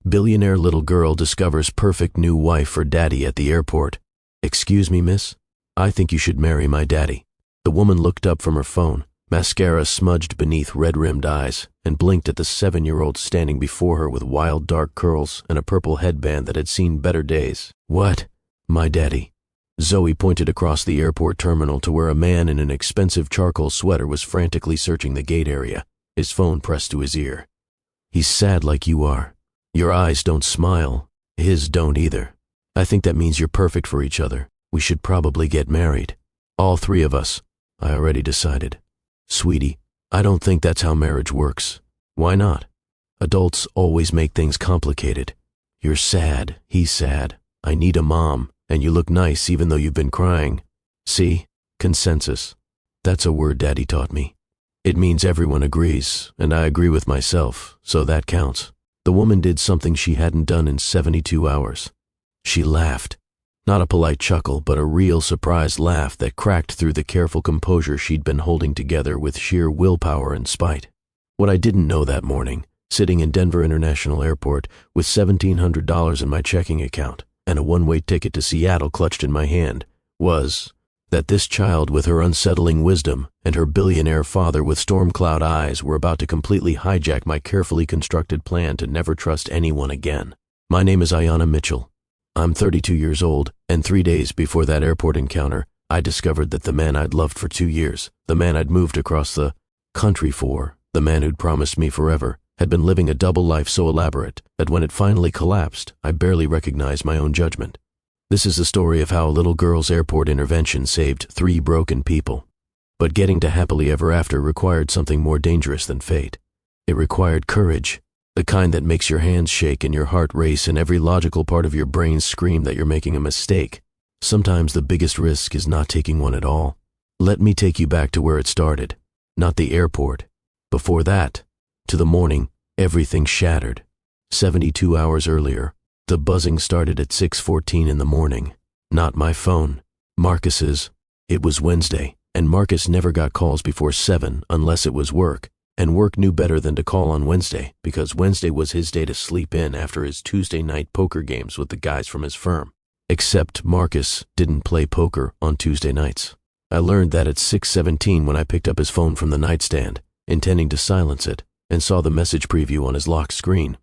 Billionaire little girl discovers perfect new wife for daddy at the airport. Excuse me, miss? I think you should marry my daddy. The woman looked up from her phone, mascara smudged beneath red-rimmed eyes, and blinked at the 7-year-old standing before her with wild dark curls and a purple headband that had seen better days. What? My daddy. Zoe pointed across the airport terminal to where a man in an expensive charcoal sweater was frantically searching the gate area, his phone pressed to his ear. He's sad like you are. Your eyes don't smile. His don't either. I think that means you're perfect for each other. We should probably get married. All three of us. I already decided. Sweetie, I don't think that's how marriage works. Why not? Adults always make things complicated. You're sad. He's sad. I need a mom. And you look nice even though you've been crying. See? Consensus. That's a word Daddy taught me. It means everyone agrees, and I agree with myself, so that counts. The woman did something she hadn't done in 72 hours. She laughed. Not a polite chuckle, but a real surprised laugh that cracked through the careful composure she'd been holding together with sheer willpower and spite. What I didn't know that morning, sitting in Denver International Airport with $1,700 in my checking account and a one-way ticket to Seattle clutched in my hand, was that this child with her unsettling wisdom and her billionaire father with storm cloud eyes were about to completely hijack my carefully constructed plan to never trust anyone again. My name is Ayanna Mitchell. I'm 32 years old, and 3 days before that airport encounter, I discovered that the man I'd loved for 2 years, the man I'd moved across the country for, the man who'd promised me forever, had been living a double life so elaborate that when it finally collapsed, I barely recognized my own judgment. This is the story of how a little girl's airport intervention saved 3 broken people. But getting to happily ever after required something more dangerous than fate. It required courage, the kind that makes your hands shake and your heart race and every logical part of your brain scream that you're making a mistake. Sometimes the biggest risk is not taking one at all. Let me take you back to where it started, not the airport. Before that, to the morning, everything shattered. 72 hours earlier, the buzzing started at 6:14 in the morning. Not my phone, Marcus's. It was Wednesday, and Marcus never got calls before 7 unless it was work, and work knew better than to call on Wednesday because Wednesday was his day to sleep in after his Tuesday night poker games with the guys from his firm. Except Marcus didn't play poker on Tuesday nights. I learned that at 6:17 when I picked up his phone from the nightstand, intending to silence it, and saw the message preview on his locked screen.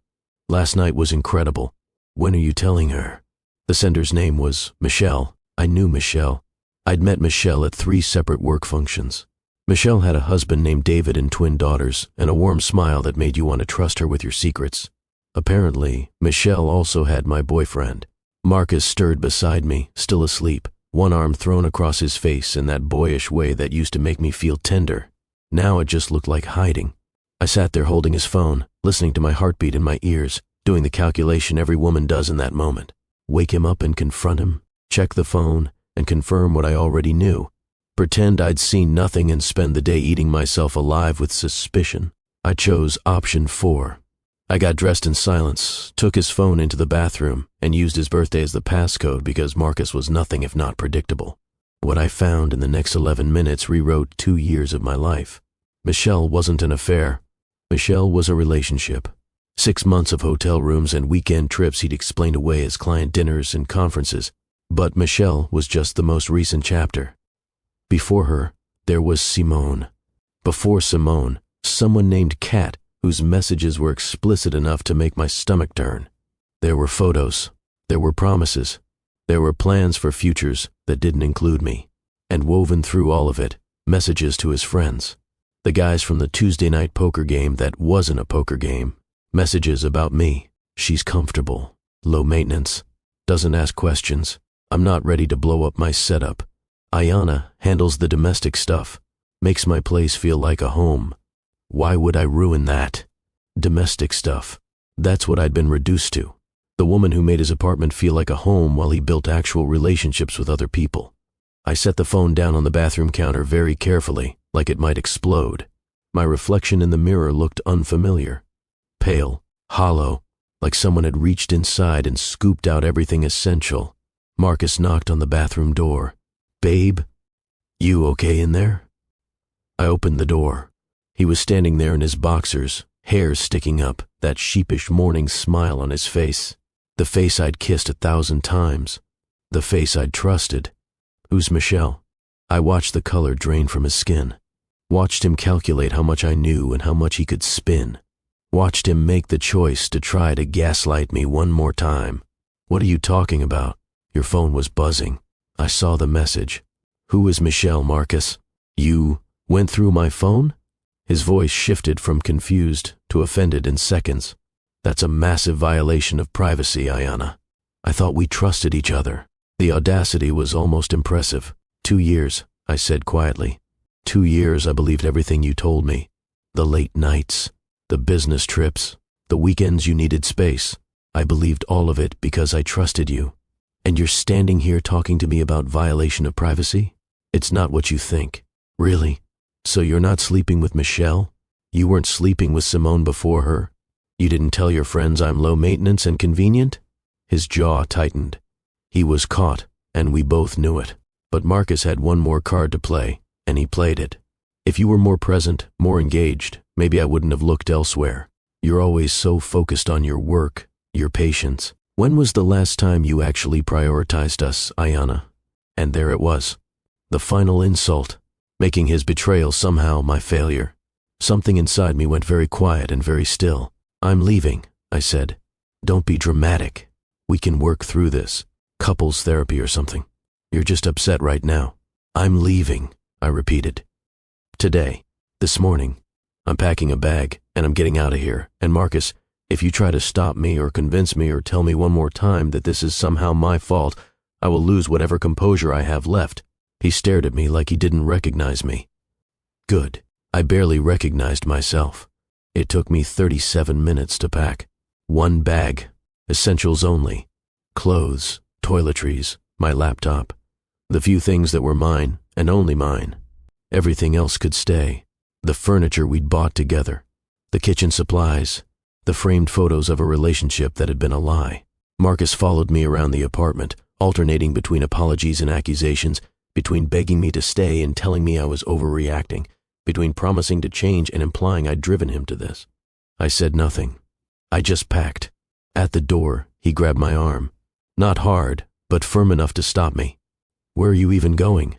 Last night was incredible. When are you telling her? The sender's name was Michelle. I knew Michelle. I'd met Michelle at 3 separate work functions. Michelle had a husband named David and twin daughters, and a warm smile that made you want to trust her with your secrets. Apparently, Michelle also had my boyfriend. Marcus stirred beside me, still asleep, one arm thrown across his face in that boyish way that used to make me feel tender. Now it just looked like hiding. I sat there holding his phone, listening to my heartbeat in my ears, doing the calculation every woman does in that moment. Wake him up and confront him, check the phone, and confirm what I already knew. Pretend I'd seen nothing and spend the day eating myself alive with suspicion. I chose option 4. I got dressed in silence, took his phone into the bathroom, and used his birthday as the passcode because Marcus was nothing if not predictable. What I found in the next 11 minutes rewrote 2 years of my life. Michelle wasn't an affair. Michelle was a relationship. 6 months of hotel rooms and weekend trips he'd explained away as client dinners and conferences. But Michelle was just the most recent chapter. Before her, there was Simone. Before Simone, someone named Kat, whose messages were explicit enough to make my stomach turn. There were photos. There were promises. There were plans for futures that didn't include me. And woven through all of it, messages to his friends. The guys from the Tuesday night poker game that wasn't a poker game. Messages about me. She's comfortable. Low maintenance. Doesn't ask questions. I'm not ready to blow up my setup. Ayanna handles the domestic stuff. Makes my place feel like a home. Why would I ruin that? Domestic stuff. That's what I'd been reduced to. The woman who made his apartment feel like a home while he built actual relationships with other people. I set the phone down on the bathroom counter very carefully, like it might explode. My reflection in the mirror looked unfamiliar. Pale, hollow, like someone had reached inside and scooped out everything essential. Marcus knocked on the bathroom door. "Babe, you okay in there?" I opened the door. He was standing there in his boxers, hair sticking up, that sheepish morning smile on his face. The face I'd kissed 1,000 times. The face I'd trusted. Who's Michelle? I watched the color drain from his skin. Watched him calculate how much I knew and how much he could spin. Watched him make the choice to try to gaslight me one more time. What are you talking about? Your phone was buzzing. I saw the message. Who is Michelle, Marcus? You went through my phone? His voice shifted from confused to offended in seconds. That's a massive violation of privacy, Ayanna. I thought we trusted each other. The audacity was almost impressive. 2 years, I said quietly. 2 years I believed everything you told me. The late nights, the business trips, the weekends you needed space. I believed all of it because I trusted you. And you're standing here talking to me about violation of privacy? It's not what you think. Really? So you're not sleeping with Michelle? You weren't sleeping with Simone before her? You didn't tell your friends I'm low maintenance and convenient? His jaw tightened. He was caught, and we both knew it. But Marcus had one more card to play, and he played it. If you were more present, more engaged, maybe I wouldn't have looked elsewhere. You're always so focused on your work, your patience. When was the last time you actually prioritized us, Ayanna? And there it was. The final insult, making his betrayal somehow my failure. Something inside me went very quiet and very still. I'm leaving, I said. Don't be dramatic. We can work through this. Couples therapy or something. You're just upset right now. I'm leaving, I repeated. Today. This morning. I'm packing a bag, and I'm getting out of here. And Marcus, if you try to stop me or convince me or tell me one more time that this is somehow my fault, I will lose whatever composure I have left. He stared at me like he didn't recognize me. Good. I barely recognized myself. It took me 37 minutes to pack. One bag. Essentials only. Clothes, toiletries, my laptop. The few things that were mine, and only mine. Everything else could stay. The furniture we'd bought together. The kitchen supplies. The framed photos of a relationship that had been a lie. Marcus followed me around the apartment, alternating between apologies and accusations, between begging me to stay and telling me I was overreacting, between promising to change and implying I'd driven him to this. I said nothing. I just packed. At the door, he grabbed my arm. Not hard, but firm enough to stop me. Where are you even going?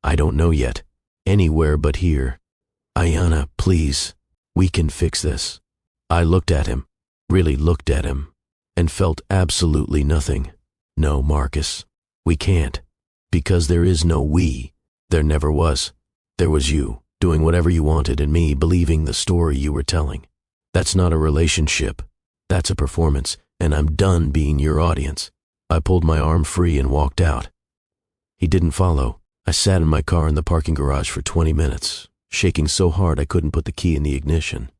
I don't know yet. Anywhere but here. Ayanna, please. We can fix this. I looked at him, really looked at him, and felt absolutely nothing. No, Marcus, we can't. Because there is no we. There never was. There was you, doing whatever you wanted, and me believing the story you were telling. That's not a relationship. That's a performance, and I'm done being your audience. I pulled my arm free and walked out. He didn't follow. I sat in my car in the parking garage for 20 minutes, shaking so hard I couldn't put the key in the ignition.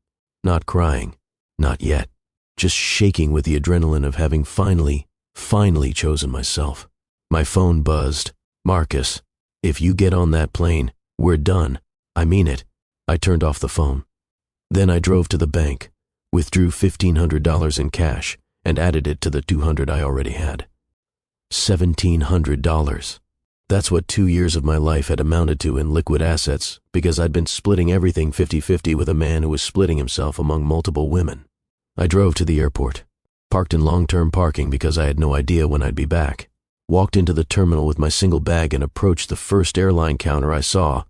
Not crying. Not yet. Just shaking with the adrenaline of having finally chosen myself. My phone buzzed. Marcus, if you get on that plane, we're done. I mean it. I turned off the phone. Then I drove to the bank, withdrew $1,500 in cash, and added it to the $200 I already had. $1,700. That's what 2 years of my life had amounted to in liquid assets, because I'd been splitting everything 50-50 with a man who was splitting himself among multiple women. I drove to the airport, parked in long-term parking because I had no idea when I'd be back, walked into the terminal with my single bag and approached the first airline counter I saw.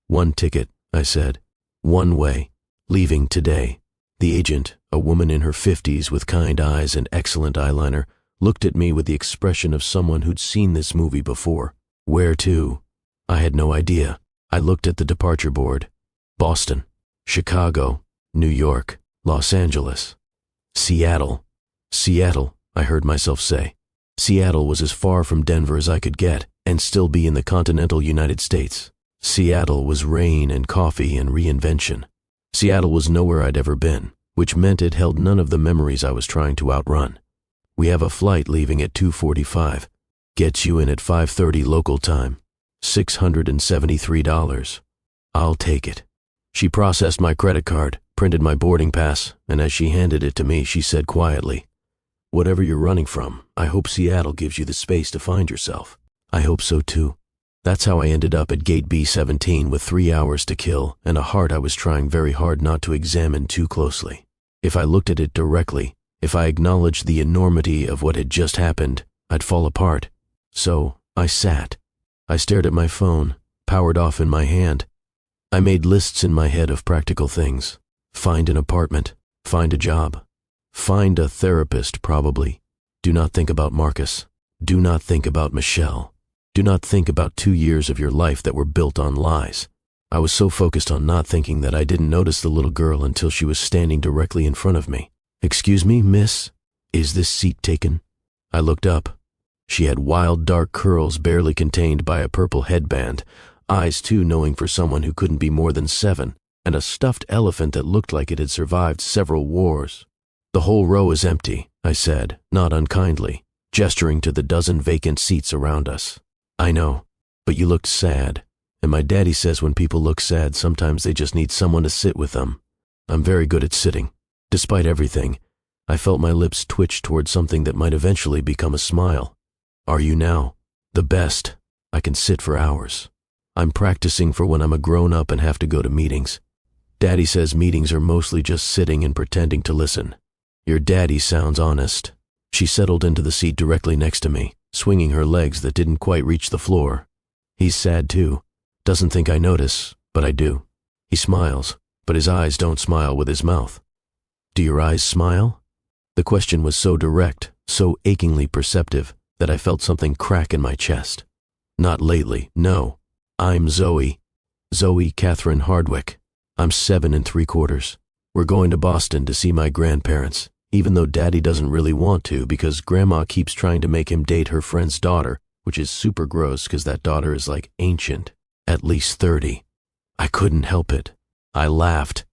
One ticket, I said. One way. Leaving today. The agent, a woman in her 50s with kind eyes and excellent eyeliner, looked at me with the expression of someone who'd seen this movie before. Where to? I had no idea. I looked at the departure board. Boston, Chicago, New York, Los Angeles, Seattle. Seattle, I heard myself say. Seattle was as far from Denver as I could get and still be in the continental United States. Seattle was rain and coffee and reinvention. Seattle was nowhere I'd ever been, which meant it held none of the memories I was trying to outrun. We have a flight leaving at 2:45. Gets you in at 5:30 local time. $673. I'll take it. She processed my credit card, printed my boarding pass, and as she handed it to me, she said quietly, "Whatever you're running from, I hope Seattle gives you the space to find yourself." I hope so too. That's how I ended up at gate B-17 with 3 hours to kill and a heart I was trying very hard not to examine too closely. If I looked at it directly, if I acknowledged the enormity of what had just happened, I'd fall apart. So I sat. I stared at my phone, powered off in my hand. I made lists in my head of practical things. Find an apartment. Find a job. Find a therapist, probably. Do not think about Marcus. Do not think about Michelle. Do not think about 2 years of your life that were built on lies. I was so focused on not thinking that I didn't notice the little girl until she was standing directly in front of me. "Excuse me, miss? Is this seat taken?" I looked up. She had wild dark curls barely contained by a purple headband, eyes too knowing for someone who couldn't be more than 7, and a stuffed elephant that looked like it had survived several wars. "The whole row is empty," I said, not unkindly, gesturing to the dozen vacant seats around us. "I know, but you looked sad, and my daddy says when people look sad, sometimes they just need someone to sit with them. I'm very good at sitting. Despite everything, I felt my lips twitch toward something that might eventually become a smile. Are you now? The best. I can sit for hours. I'm practicing for when I'm a grown-up and have to go to meetings. Daddy says meetings are mostly just sitting and pretending to listen. Your daddy sounds honest." She settled into the seat directly next to me, swinging her legs that didn't quite reach the floor. "He's sad too. Doesn't think I notice, but I do. He smiles, but his eyes don't smile with his mouth." "Do your eyes smile?" The question was so direct, so achingly perceptive, that I felt something crack in my chest. "Not lately, no. I'm Zoe Catherine Hardwick. I'm 7 3/4. We're going to Boston to see my grandparents, even though Daddy doesn't really want to because Grandma keeps trying to make him date her friend's daughter, which is super gross because that daughter is like ancient, at least 30. I couldn't help it. I laughed,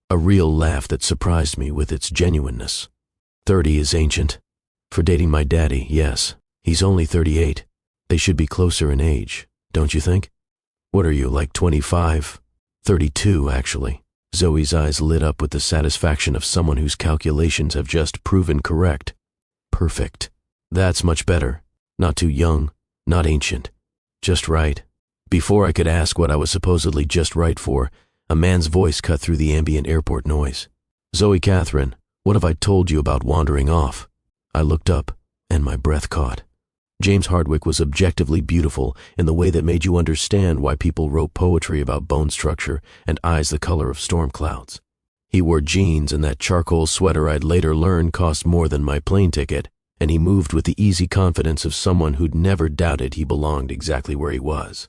a real laugh that surprised me with its genuineness. 30 is ancient. For dating my daddy, yes. He's only 38. They should be closer in age, don't you think? What are you, like 25? 32, actually. Zoe's eyes lit up with the satisfaction of someone whose calculations have just proven correct. Perfect. That's much better. Not too young, not ancient. Just right. Before I could ask what I was supposedly just right for, a man's voice cut through the ambient airport noise. "Zoe Catherine, what have I told you about wandering off?" I looked up, and my breath caught. James Hardwick was objectively beautiful in the way that made you understand why people wrote poetry about bone structure and eyes the color of storm clouds. He wore jeans and that charcoal sweater I'd later learn cost more than my plane ticket, and he moved with the easy confidence of someone who'd never doubted he belonged exactly where he was.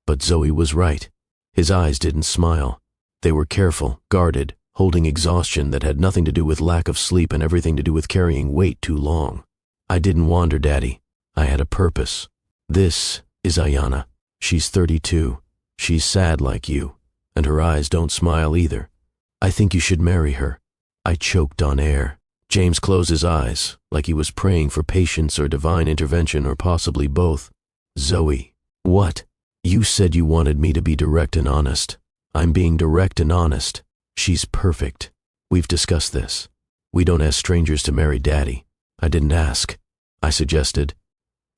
But Zoe was right. His eyes didn't smile. They were careful, guarded, holding exhaustion that had nothing to do with lack of sleep and everything to do with carrying weight too long. "I didn't wander, Daddy. I had a purpose. This is Ayanna. She's 32. She's sad like you, and her eyes don't smile either. I think you should marry her." I choked on air. James closed his eyes, like he was praying for patience or divine intervention or possibly both. "Zoe, what? You said you wanted me to be direct and honest. I'm being direct and honest. She's perfect. We've discussed this. We don't ask strangers to marry Daddy. I didn't ask. I suggested.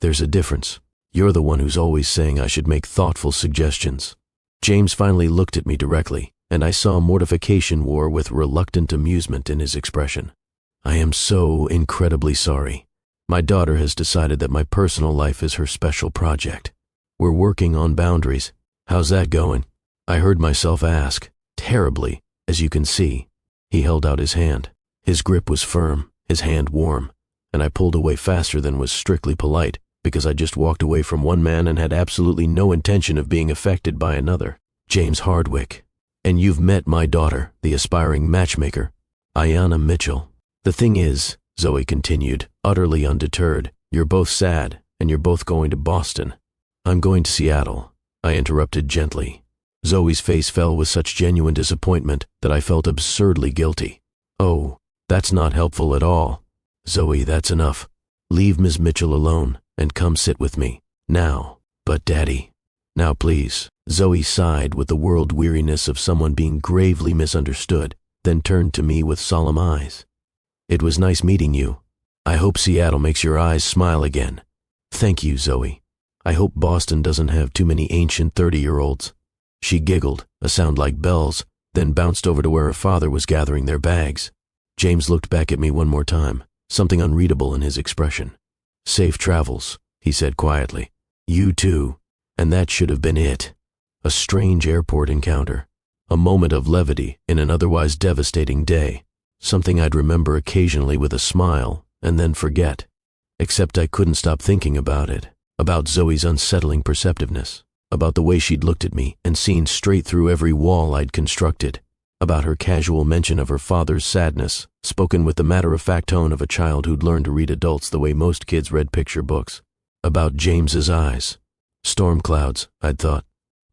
There's a difference. You're the one who's always saying I should make thoughtful suggestions." James finally looked at me directly, and I saw mortification war with reluctant amusement in his expression. "I am so incredibly sorry. My daughter has decided that my personal life is her special project. We're working on boundaries. How's that going?" I heard myself ask. "Terribly, as you can see." He held out his hand. His grip was firm, his hand warm, and I pulled away faster than was strictly polite, because I just walked away from one man and had absolutely no intention of being affected by another. "James Hardwick. And you've met my daughter, the aspiring matchmaker, Ayanna Mitchell. The thing is," Zoe continued, utterly undeterred, "you're both sad, and you're both going to Boston." "I'm going to Seattle," I interrupted gently. Zoe's face fell with such genuine disappointment that I felt absurdly guilty. "Oh, that's not helpful at all. Zoe, that's enough. Leave Ms. Mitchell alone and come sit with me. Now." "But Daddy." "Now please." Zoe sighed with the world weariness of someone being gravely misunderstood, then turned to me with solemn eyes. "It was nice meeting you. I hope Seattle makes your eyes smile again." "Thank you, Zoe. I hope Boston doesn't have too many ancient 30-year-olds. She giggled, a sound like bells, then bounced over to where her father was gathering their bags. James looked back at me one more time, something unreadable in his expression. "Safe travels," he said quietly. "You too." And that should have been it. A strange airport encounter. A moment of levity in an otherwise devastating day. Something I'd remember occasionally with a smile and then forget. Except I couldn't stop thinking about it. About Zoe's unsettling perceptiveness. About the way she'd looked at me and seen straight through every wall I'd constructed. About her casual mention of her father's sadness, spoken with the matter-of-fact tone of a child who'd learned to read adults the way most kids read picture books. About James's eyes. Storm clouds, I'd thought.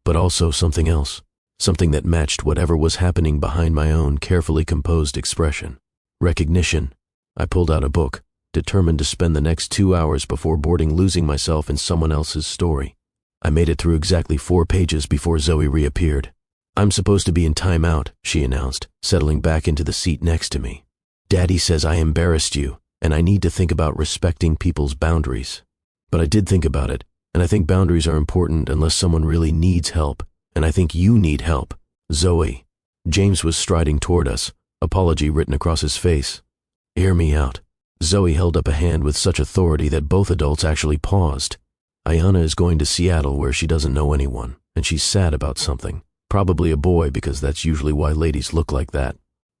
But also something else. Something that matched whatever was happening behind my own carefully composed expression. Recognition. I pulled out a book, determined to spend the next 2 hours before boarding losing myself in someone else's story. I made it through exactly 4 pages before Zoe reappeared. "I'm supposed to be in timeout," she announced, settling back into the seat next to me. "Daddy says I embarrassed you, and I need to think about respecting people's boundaries." But I did think about it, and I think boundaries are important unless someone really needs help, and I think you need help. Zoe. James was striding toward us, apology written across his face. "Hear me out." Zoe held up a hand with such authority that both adults actually paused. "Ayanna is going to Seattle where she doesn't know anyone, and she's sad about something. Probably a boy, because that's usually why ladies look like that."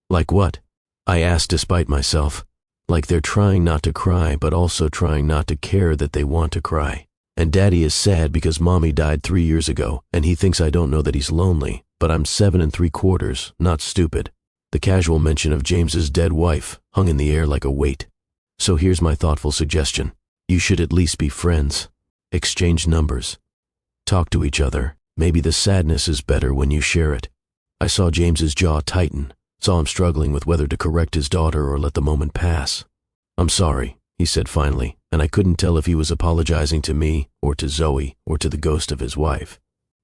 "Like what?" I asked despite myself. "Like they're trying not to cry, but also trying not to care that they want to cry. And Daddy is sad because Mommy died 3 years ago, and he thinks I don't know that he's lonely, but I'm 7 3/4, not stupid." The casual mention of James's dead wife hung in the air like a weight. "So here's my thoughtful suggestion. You should at least be friends. Exchange numbers. Talk to each other. Maybe the sadness is better when you share it." I saw James's jaw tighten, saw him struggling with whether to correct his daughter or let the moment pass. "I'm sorry," he said finally, and I couldn't tell if he was apologizing to me or to Zoe or to the ghost of his wife.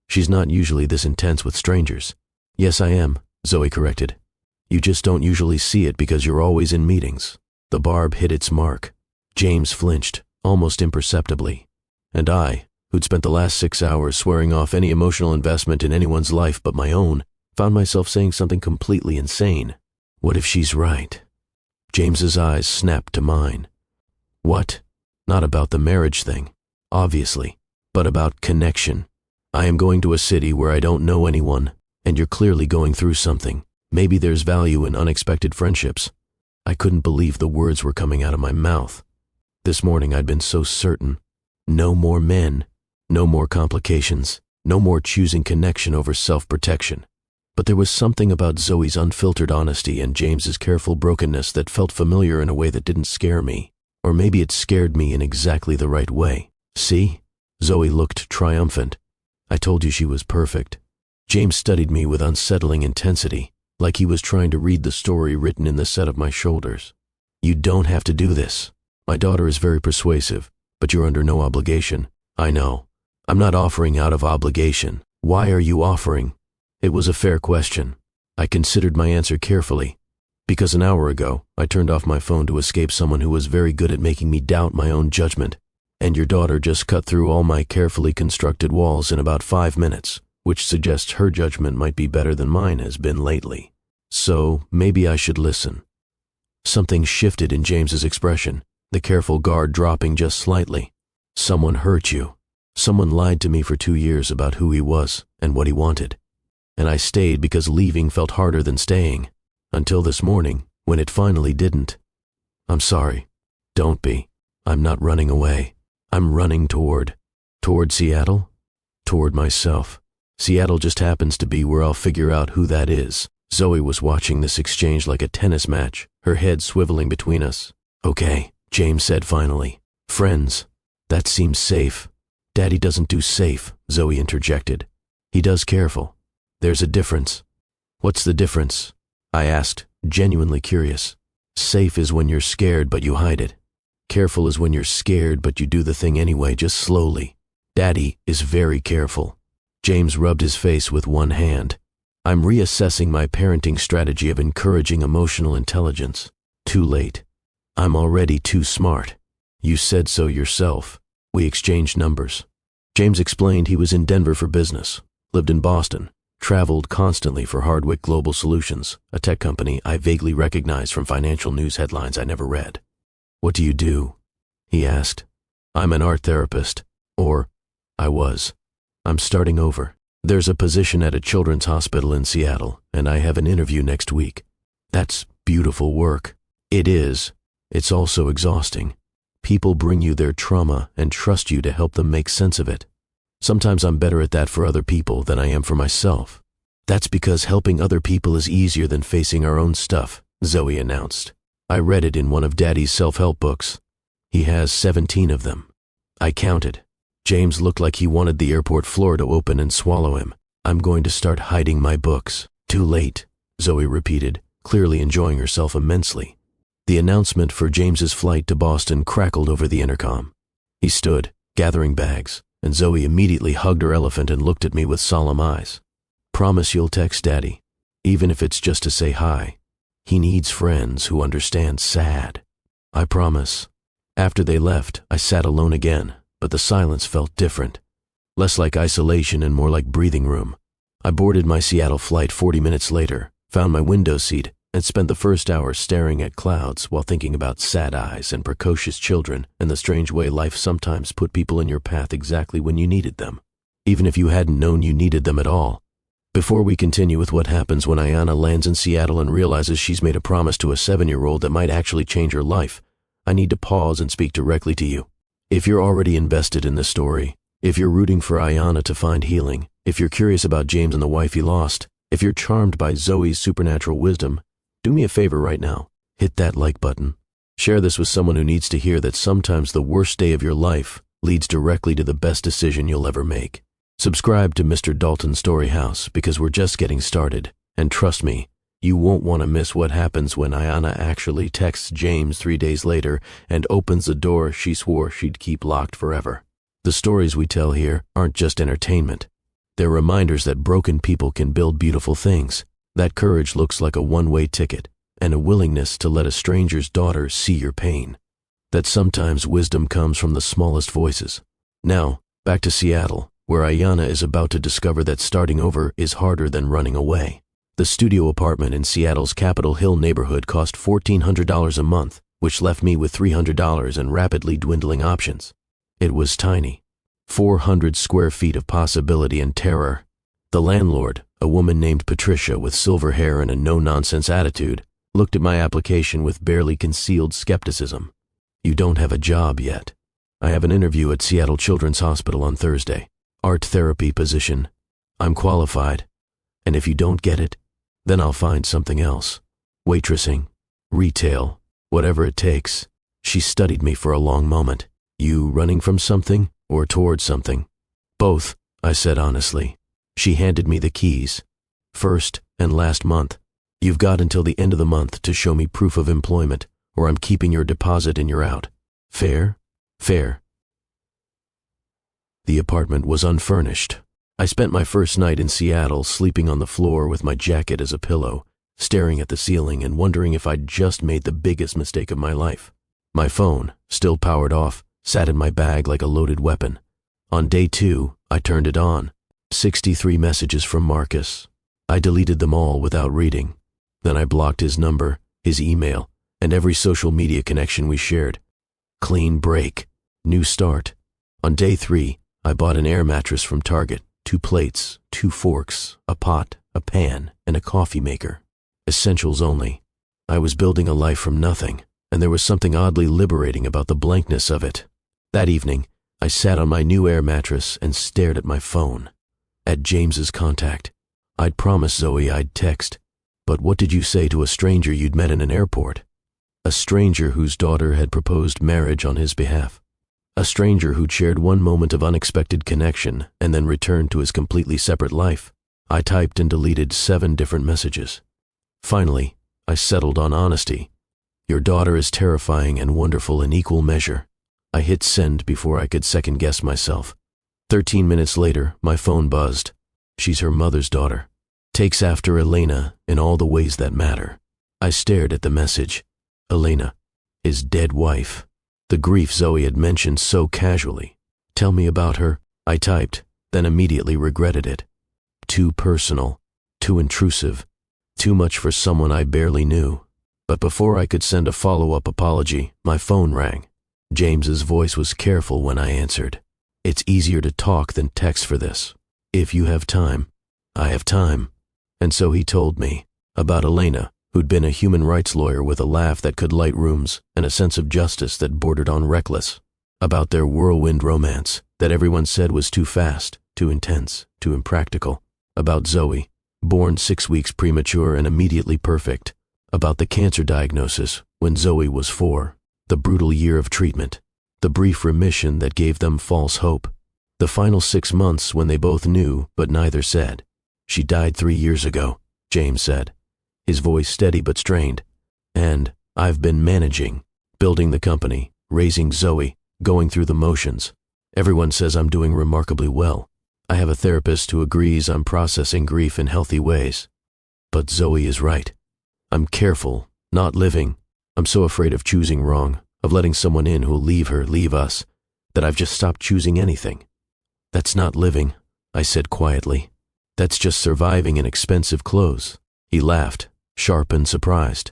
"She's not usually this intense with strangers." "Yes, I am," Zoe corrected. "You just don't usually see it because you're always in meetings." The barb hit its mark. James flinched, almost imperceptibly. And I, who'd spent the last 6 hours swearing off any emotional investment in anyone's life but my own, found myself saying something completely insane. What if she's right? James's eyes snapped to mine. "What?" "Not about the marriage thing, obviously, but about connection. I am going to a city where I don't know anyone, and you're clearly going through something. Maybe there's value in unexpected friendships." I couldn't believe the words were coming out of my mouth. This morning I'd been so certain. No more men, no more complications, no more choosing connection over self-protection. But there was something about Zoe's unfiltered honesty and James's careful brokenness that felt familiar in a way that didn't scare me. Or maybe it scared me in exactly the right way. "See?" Zoe looked triumphant. "I told you she was perfect." James studied me with unsettling intensity, like he was trying to read the story written in the set of my shoulders. "You don't have to do this. My daughter is very persuasive, but you're under no obligation." "I know. I'm not offering out of obligation. Why are you offering?" It was a fair question. I considered my answer carefully. Because an hour ago, I turned off my phone to escape someone who was very good at making me doubt my own judgment. And your daughter just cut through all my carefully constructed walls in about 5 minutes, which suggests her judgment might be better than mine has been lately. So maybe I should listen. Something shifted in James's expression, the careful guard dropping just slightly. "Someone hurt you. Someone lied to me for 2 years about who he was and what he wanted. And I stayed because leaving felt harder than staying. Until this morning, when it finally didn't. I'm sorry. Don't be. I'm not running away. I'm running toward Seattle? Toward myself. Seattle just happens to be where I'll figure out who that is." Zoe was watching this exchange like a tennis match, her head swiveling between us. "Okay," James said finally. "Friends. That seems safe." "Daddy doesn't do safe," Zoe interjected. "He does careful. There's a difference." "What's the difference?" I asked, genuinely curious. "Safe is when you're scared but you hide it. Careful is when you're scared but you do the thing anyway, just slowly. Daddy is very careful." James rubbed his face with one hand. "I'm reassessing my parenting strategy of encouraging emotional intelligence. Too late. I'm already too smart. You said so yourself." We exchanged numbers. James explained he was in Denver for business, lived in Boston, Traveled constantly for Hardwick Global Solutions, a tech company I vaguely recognized from financial news headlines I never read. "What do you do?" he asked. "I'm an art therapist. Or, I was. I'm starting over. There's a position at a children's hospital in Seattle, and I have an interview next week." "That's beautiful work." "It is. It's also exhausting. People bring you their trauma and trust you to help them make sense of it. Sometimes I'm better at that for other people than I am for myself." "That's because helping other people is easier than facing our own stuff," Zoe announced. "I read it in one of Daddy's self-help books. He has 17 of them." I counted. James looked like he wanted the airport floor to open and swallow him. "I'm going to start hiding my books." "Too late," Zoe repeated, clearly enjoying herself immensely. The announcement for James's flight to Boston crackled over the intercom. He stood, gathering bags, and Zoe immediately hugged her elephant and looked at me with solemn eyes. "Promise you'll text Daddy, even if it's just to say hi. He needs friends who understand sad." "I promise." After they left, I sat alone again, but the silence felt different. Less like isolation and more like breathing room. I boarded my Seattle flight 40 minutes later, found my window seat, and spent the first hour staring at clouds while thinking about sad eyes and precocious children and the strange way life sometimes put people in your path exactly when you needed them, even if you hadn't known you needed them at all. Before we continue with what happens when Ayanna lands in Seattle and realizes she's made a promise to a 7-year-old that might actually change her life, I need to pause and speak directly to you. If you're already invested in this story, if you're rooting for Ayanna to find healing, if you're curious about James and the wife he lost, if you're charmed by Zoe's supernatural wisdom, do me a favor right now. Hit that like button. Share this with someone who needs to hear that sometimes the worst day of your life leads directly to the best decision you'll ever make. Subscribe to Mr. Dalton's Story House because we're just getting started, and trust me, you won't want to miss what happens when Ayanna actually texts James 3 days later and opens the door she swore she'd keep locked forever. The stories we tell here aren't just entertainment. They're reminders that broken people can build beautiful things, that courage looks like a one-way ticket, and a willingness to let a stranger's daughter see your pain. That sometimes wisdom comes from the smallest voices. Now, back to Seattle, where Ayanna is about to discover that starting over is harder than running away. The studio apartment in Seattle's Capitol Hill neighborhood cost $1,400 a month, which left me with $300 and rapidly dwindling options. It was tiny. 400 square feet of possibility and terror. The landlord, a woman named Patricia with silver hair and a no-nonsense attitude, looked at my application with barely concealed skepticism. "You don't have a job yet. I have an interview at Seattle Children's Hospital on Thursday. Art therapy position. I'm qualified. And if you don't get it, then I'll find something else. Waitressing, retail, whatever it takes." She studied me for a long moment. "You running from something or towards something?" "Both," I said honestly. She handed me the keys. "First and last month. You've got until the end of the month to show me proof of employment, or I'm keeping your deposit and you're out. Fair?" "Fair." The apartment was unfurnished. I spent my first night in Seattle sleeping on the floor with my jacket as a pillow, staring at the ceiling and wondering if I'd just made the biggest mistake of my life. My phone, still powered off, sat in my bag like a loaded weapon. On day 2, I turned it on. 63 messages from Marcus. I deleted them all without reading. Then I blocked his number, his email, and every social media connection we shared. Clean break. New start. On day 3, I bought an air mattress from Target, 2 plates, 2 forks, a pot, a pan, and a coffee maker. Essentials only. I was building a life from nothing, and there was something oddly liberating about the blankness of it. That evening, I sat on my new air mattress and stared at my phone. At James's contact. I'd promised Zoe I'd text, but what did you say to a stranger you'd met in an airport? A stranger whose daughter had proposed marriage on his behalf. A stranger who'd shared one moment of unexpected connection and then returned to his completely separate life. I typed and deleted 7 different messages. Finally, I settled on honesty. Your daughter is terrifying and wonderful in equal measure. I hit send before I could second-guess myself. 13 minutes later, my phone buzzed. She's her mother's daughter. Takes after Elena in all the ways that matter. I stared at the message. Elena, his dead wife. The grief Zoe had mentioned so casually. Tell me about her, I typed, then immediately regretted it. too personal, too intrusive, too much for someone I barely knew. But before I could send a follow-up apology, my phone rang. James's voice was careful when I answered. "It's easier to talk than text for this. If you have time." "I have time." And so he told me about Ayanna, who'd been a human rights lawyer with a laugh that could light rooms and a sense of justice that bordered on reckless. About their whirlwind romance that everyone said was too fast, too intense, too impractical. About Zoe, born 6 weeks premature and immediately perfect. About the cancer diagnosis when Zoe was 4. The brutal year of treatment. The brief remission that gave them false hope. The final 6 months when they both knew but neither said. "She died 3 years ago," James said, his voice steady but strained. "And I've been managing, building the company, raising Zoe, going through the motions. Everyone says I'm doing remarkably well. I have a therapist who agrees I'm processing grief in healthy ways. But Zoe is right. I'm careful, not living. I'm so afraid of choosing wrong, of letting someone in who'll leave her, leave us, that I've just stopped choosing anything." "That's not living," I said quietly. "That's just surviving in expensive clothes." He laughed, sharp and surprised.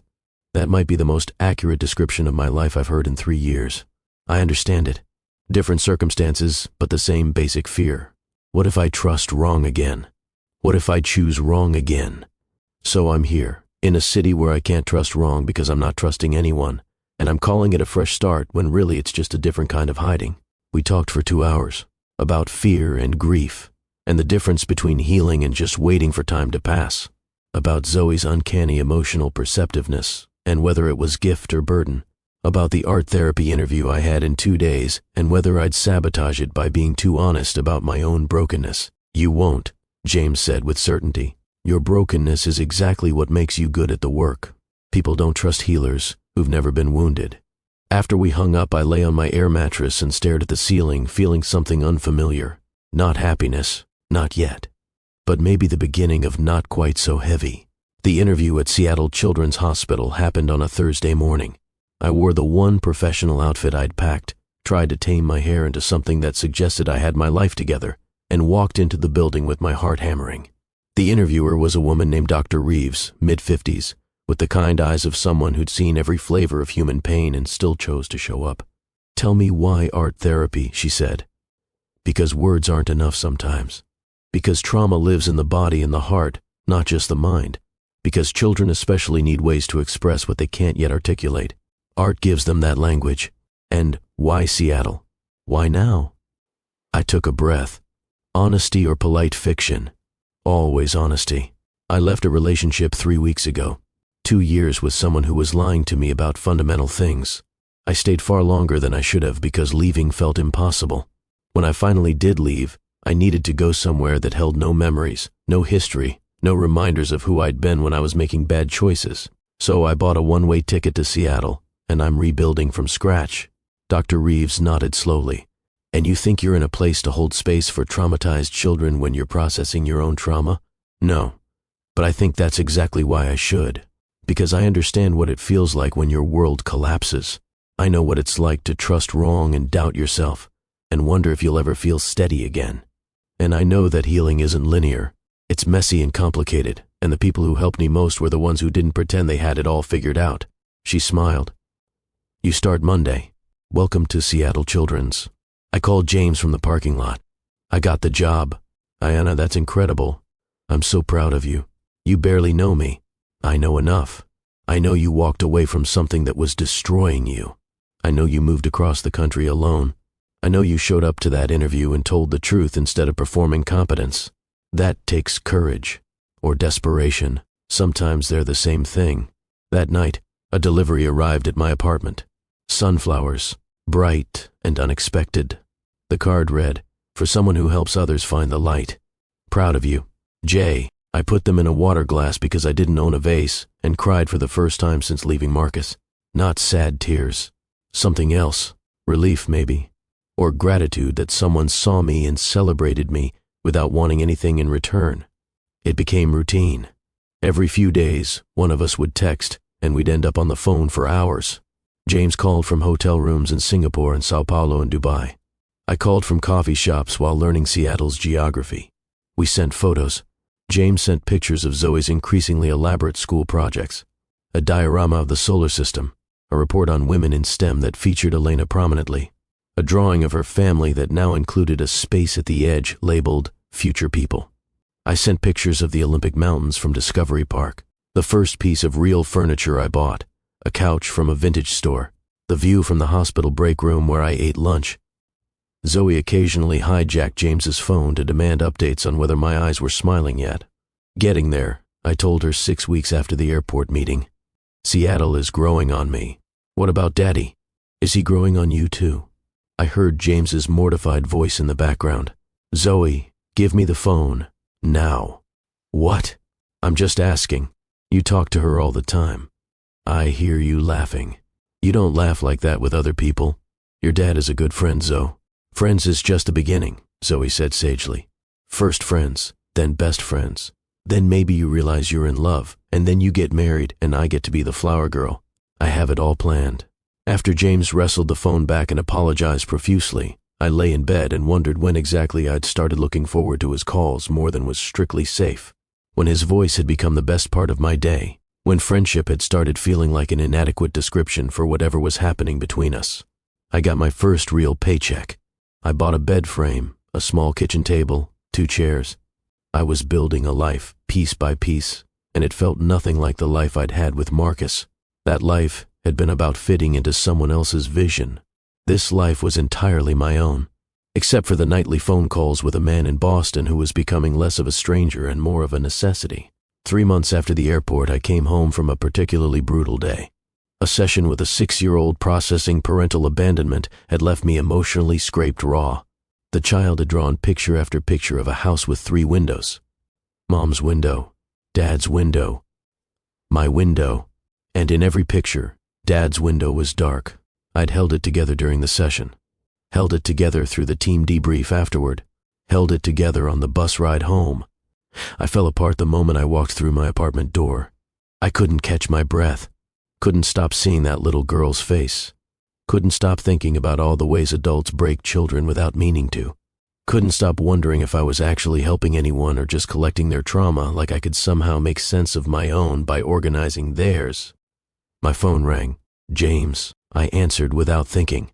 "That might be the most accurate description of my life I've heard in 3 years. I understand it. Different circumstances, but the same basic fear. What if I trust wrong again? What if I choose wrong again? So I'm here, in a city where I can't trust wrong because I'm not trusting anyone, and I'm calling it a fresh start when really it's just a different kind of hiding." We talked for 2 hours, about fear and grief, and the difference between healing and just waiting for time to pass. About Zoe's uncanny emotional perceptiveness, and whether it was gift or burden. About the art therapy interview I had in 2 days, and whether I'd sabotage it by being too honest about my own brokenness. "You won't," James said with certainty. "Your brokenness is exactly what makes you good at the work. People don't trust healers who've never been wounded." After we hung up, I lay on my air mattress and stared at the ceiling, feeling something unfamiliar. Not happiness, not yet. But maybe the beginning of not quite so heavy. The interview at Seattle Children's Hospital happened on a Thursday morning. I wore the one professional outfit I'd packed, tried to tame my hair into something that suggested I had my life together, and walked into the building with my heart hammering. The interviewer was a woman named Dr. Reeves, mid-50s, with the kind eyes of someone who'd seen every flavor of human pain and still chose to show up. "Tell me why art therapy," she said. "Because words aren't enough sometimes. Because trauma lives in the body and the heart, not just the mind. Because children especially need ways to express what they can't yet articulate. Art gives them that language. And why Seattle? Why now?" I took a breath. Honesty or polite fiction? Always honesty. I left a relationship 3 weeks ago. 2 years with someone who was lying to me about fundamental things. I stayed far longer than I should have because leaving felt impossible. When I finally did leave, I needed to go somewhere that held no memories, no history, no reminders of who I'd been when I was making bad choices. So I bought a one-way ticket to Seattle, and I'm rebuilding from scratch. Dr. Reeves nodded slowly. "And you think you're in a place to hold space for traumatized children when you're processing your own trauma?" "No, but I think that's exactly why I should. Because I understand what it feels like when your world collapses. I know what it's like to trust wrong and doubt yourself, and wonder if you'll ever feel steady again. And I know that healing isn't linear. It's messy and complicated, and the people who helped me most were the ones who didn't pretend they had it all figured out." She smiled. "You start Monday. Welcome to Seattle Children's." I called James from the parking lot. "I got the job. Ayanna, that's incredible. I'm so proud of you. You barely know me. I know enough. I know you walked away from something that was destroying you. I know you moved across the country alone. I know you showed up to that interview and told the truth instead of performing competence. That takes courage. Or desperation. Sometimes they're the same thing." That night, a delivery arrived at my apartment. Sunflowers, bright and unexpected. The card read, "For someone who helps others find the light. Proud of you, Jay." I put them in a water glass because I didn't own a vase, and cried for the first time since leaving Marcus. Not sad tears. Something else. Relief, maybe. Or gratitude that someone saw me and celebrated me without wanting anything in return. It became routine. Every few days, one of us would text, and we'd end up on the phone for hours. James called from hotel rooms in Singapore and Sao Paulo and Dubai. I called from coffee shops while learning Seattle's geography. We sent photos, James sent pictures of Zoe's increasingly elaborate school projects, a diorama of the solar system, a report on women in STEM that featured Ayanna prominently, a drawing of her family that now included a space at the edge labeled Future People. I sent pictures of the Olympic Mountains from Discovery Park, the first piece of real furniture I bought, a couch from a vintage store, the view from the hospital break room where I ate lunch. Zoe occasionally hijacked James's phone to demand updates on whether my eyes were smiling yet. Getting there, I told her 6 weeks after the airport meeting. Seattle is growing on me. What about Daddy? Is he growing on you too? I heard James's mortified voice in the background. Zoe, give me the phone. Now. What? I'm just asking. You talk to her all the time. I hear you laughing. You don't laugh like that with other people. Your dad is a good friend, Zoe. Friends is just the beginning, Zoe said sagely. First friends, then best friends. Then maybe you realize you're in love, and then you get married and I get to be the flower girl. I have it all planned. After James wrestled the phone back and apologized profusely, I lay in bed and wondered when exactly I'd started looking forward to his calls more than was strictly safe. When his voice had become the best part of my day, when friendship had started feeling like an inadequate description for whatever was happening between us. I got my first real paycheck. I bought a bed frame, a small kitchen table, 2 chairs. I was building a life, piece by piece, and it felt nothing like the life I'd had with Marcus. That life had been about fitting into someone else's vision. This life was entirely my own, except for the nightly phone calls with a man in Boston who was becoming less of a stranger and more of a necessity. 3 months after the airport, I came home from a particularly brutal day. A session with a 6-year-old processing parental abandonment had left me emotionally scraped raw. The child had drawn picture after picture of a house with 3 windows. Mom's window, Dad's window, my window, and in every picture, Dad's window was dark. I'd held it together during the session, held it together through the team debrief afterward, held it together on the bus ride home. I fell apart the moment I walked through my apartment door. I couldn't catch my breath. Couldn't stop seeing that little girl's face. Couldn't stop thinking about all the ways adults break children without meaning to. Couldn't stop wondering if I was actually helping anyone or just collecting their trauma like I could somehow make sense of my own by organizing theirs. My phone rang. James. I answered without thinking.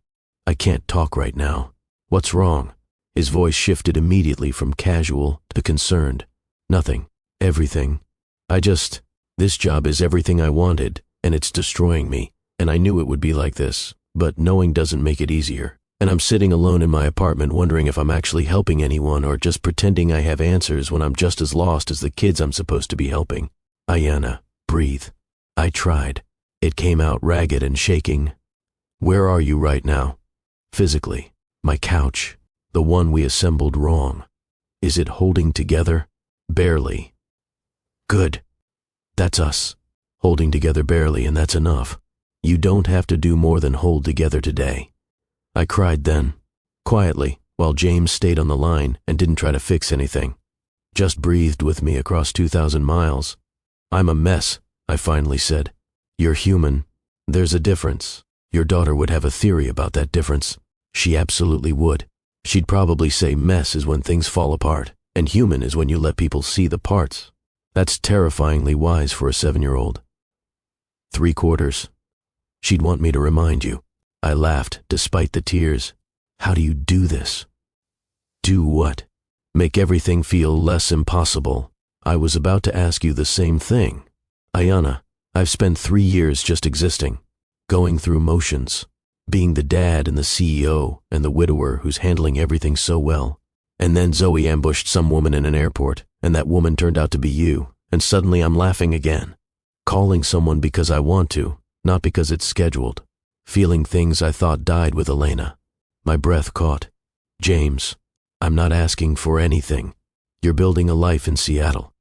I can't talk right now. What's wrong? His voice shifted immediately from casual to concerned. Nothing. Everything. This job is everything I wanted. And it's destroying me, and I knew it would be like this, but knowing doesn't make it easier, and I'm sitting alone in my apartment wondering if I'm actually helping anyone or just pretending I have answers when I'm just as lost as the kids I'm supposed to be helping. Ayanna, breathe. I tried. It came out ragged and shaking. Where are you right now? Physically. My couch. The one we assembled wrong. Is it holding together? Barely. Good. That's us. Holding together barely, and that's enough. You don't have to do more than hold together today. I cried then, quietly, while James stayed on the line and didn't try to fix anything. Just breathed with me across 2,000 miles. I'm a mess, I finally said. You're human. There's a difference. Your daughter would have a theory about that difference. She absolutely would. She'd probably say mess is when things fall apart, and human is when you let people see the parts. That's terrifyingly wise for a 7-year-old. 3/4. She'd want me to remind you. I laughed, despite the tears. How do you do this? Do what? Make everything feel less impossible. I was about to ask you the same thing. Ayanna, I've spent 3 years just existing, going through motions, being the dad and the CEO and the widower who's handling everything so well. And then Zoe ambushed some woman in an airport, and that woman turned out to be you, and suddenly I'm laughing again. Calling someone because I want to, not because it's scheduled. Feeling things I thought died with Ayanna. My breath caught. James, I'm not asking for anything. You're building a life in Seattle.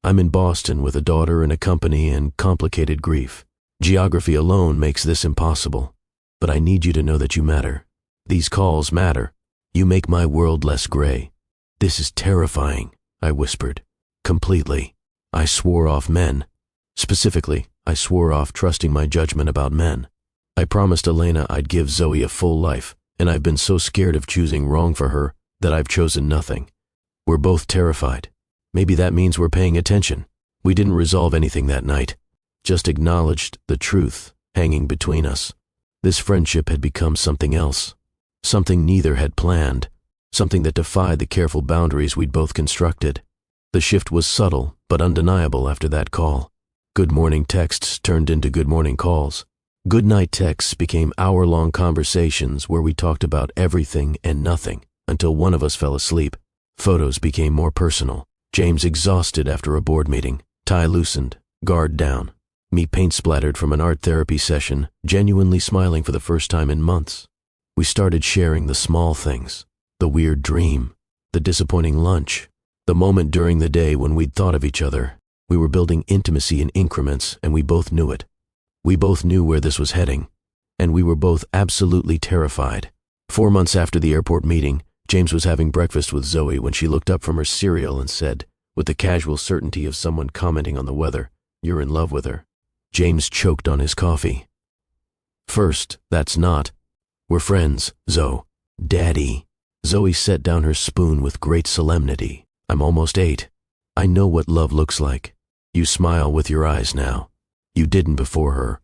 I'm in Boston with a daughter and a company and complicated grief. Geography alone makes this impossible. But I need you to know that you matter. These calls matter. You make my world less gray. This is terrifying, I whispered. Completely. I swore off men. Specifically, I swore off trusting my judgment about men. I promised Ayanna I'd give Zoe a full life, and I've been so scared of choosing wrong for her that I've chosen nothing. We're both terrified. Maybe that means we're paying attention. We didn't resolve anything that night, just acknowledged the truth hanging between us. This friendship had become something else, something neither had planned, something that defied the careful boundaries we'd both constructed. The shift was subtle but undeniable after that call. Good morning texts turned into good morning calls. Good night texts became hour-long conversations where we talked about everything and nothing until one of us fell asleep. Photos became more personal. James exhausted after a board meeting, tie loosened, guard down. Me paint-splattered from an art therapy session, genuinely smiling for the first time in months. We started sharing the small things, the weird dream, the disappointing lunch, the moment during the day when we'd thought of each other. We were building intimacy in increments, and we both knew it. We both knew where this was heading, and we were both absolutely terrified. 4 months after the airport meeting, James was having breakfast with Zoe when she looked up from her cereal and said, with the casual certainty of someone commenting on the weather, "You're in love with her." James choked on his coffee. "First, that's not. We're friends, Zoe. Daddy." Zoe set down her spoon with great solemnity. "I'm almost 8. I know what love looks like. You smile with your eyes now. You didn't before her."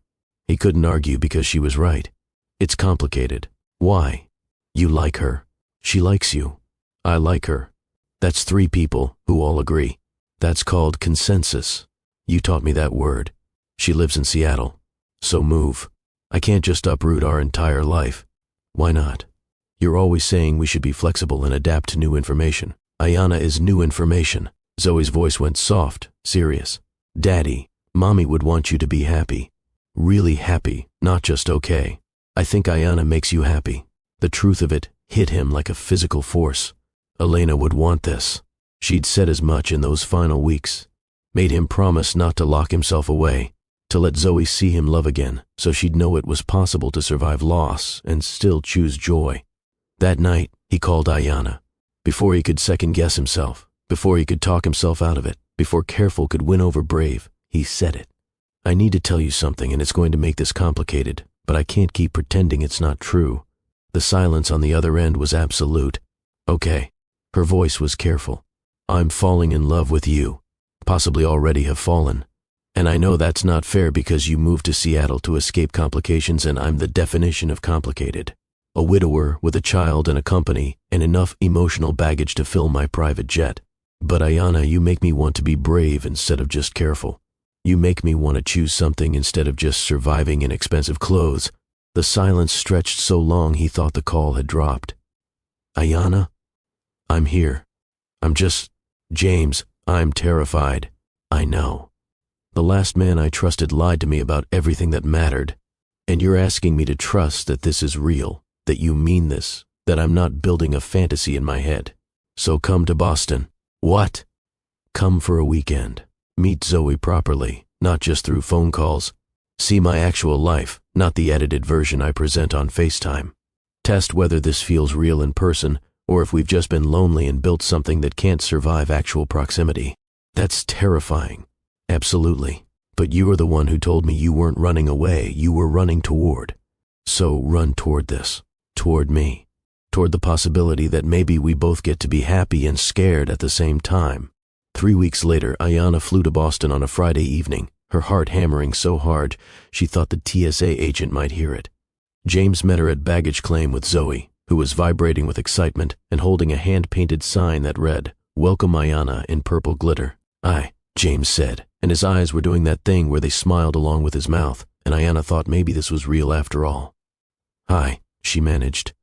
He couldn't argue because she was right. "It's complicated. Why? You like her. She likes you. I like her. That's 3 people who all agree. That's called consensus. You taught me that word. She lives in Seattle. So move. I can't just uproot our entire life." "Why not? You're always saying we should be flexible and adapt to new information." "Ayanna is new information." Zoe's voice went soft, serious. "Daddy, Mommy would want you to be happy. Really happy, not just okay. I think Ayanna makes you happy." The truth of it hit him like a physical force. Elena would want this. She'd said as much in those final weeks. Made him promise not to lock himself away, to let Zoe see him love again, so she'd know it was possible to survive loss and still choose joy. That night, he called Ayanna. Before he could second-guess himself, before he could talk himself out of it, before careful could win over brave, he said it. "I need to tell you something, and it's going to make this complicated, but I can't keep pretending it's not true." The silence on the other end was absolute. "Okay." Her voice was careful. "I'm falling in love with you. Possibly already have fallen. And I know that's not fair because you moved to Seattle to escape complications, and I'm the definition of complicated. A widower with a child and a company and enough emotional baggage to fill my private jet. But Ayanna, you make me want to be brave instead of just careful. You make me want to choose something instead of just surviving in expensive clothes." The silence stretched so long he thought the call had dropped. "Ayanna? I'm here. James, I'm terrified. I know. The last man I trusted lied to me about everything that mattered. And you're asking me to trust that this is real, that you mean this, that I'm not building a fantasy in my head. So come to Boston." "What?" "Come for a weekend. Meet Zoe properly, not just through phone calls. See my actual life, not the edited version I present on FaceTime. Test whether this feels real in person, or if we've just been lonely and built something that can't survive actual proximity." "That's terrifying." "Absolutely. But you are the one who told me you weren't running away, you were running toward. So run toward this, toward me, toward the possibility that maybe we both get to be happy and scared at the same time." 3 weeks later, Ayanna flew to Boston on a Friday evening, her heart hammering so hard she thought the TSA agent might hear it. James met her at baggage claim with Zoe, who was vibrating with excitement and holding a hand-painted sign that read, "Welcome Ayanna," in purple glitter. "Aye," James said, and his eyes were doing that thing where they smiled along with his mouth, and Ayanna thought maybe this was real after all. "Hi," she managed.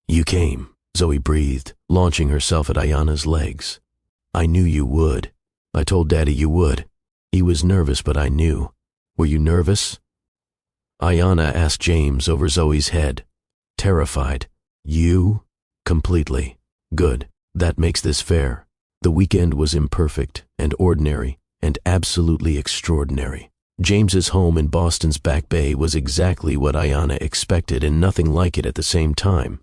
"You came," Zoe breathed, launching herself at Ayanna's legs. "I knew you would. I told Daddy you would. He was nervous, but I knew. Were you nervous?" Ayanna asked James over Zoe's head. "Terrified. You?" "Completely." "Good. That makes this fair. The weekend was imperfect and ordinary and absolutely extraordinary. James's home in Boston's Back Bay was exactly what Ayanna expected and nothing like it at the same time.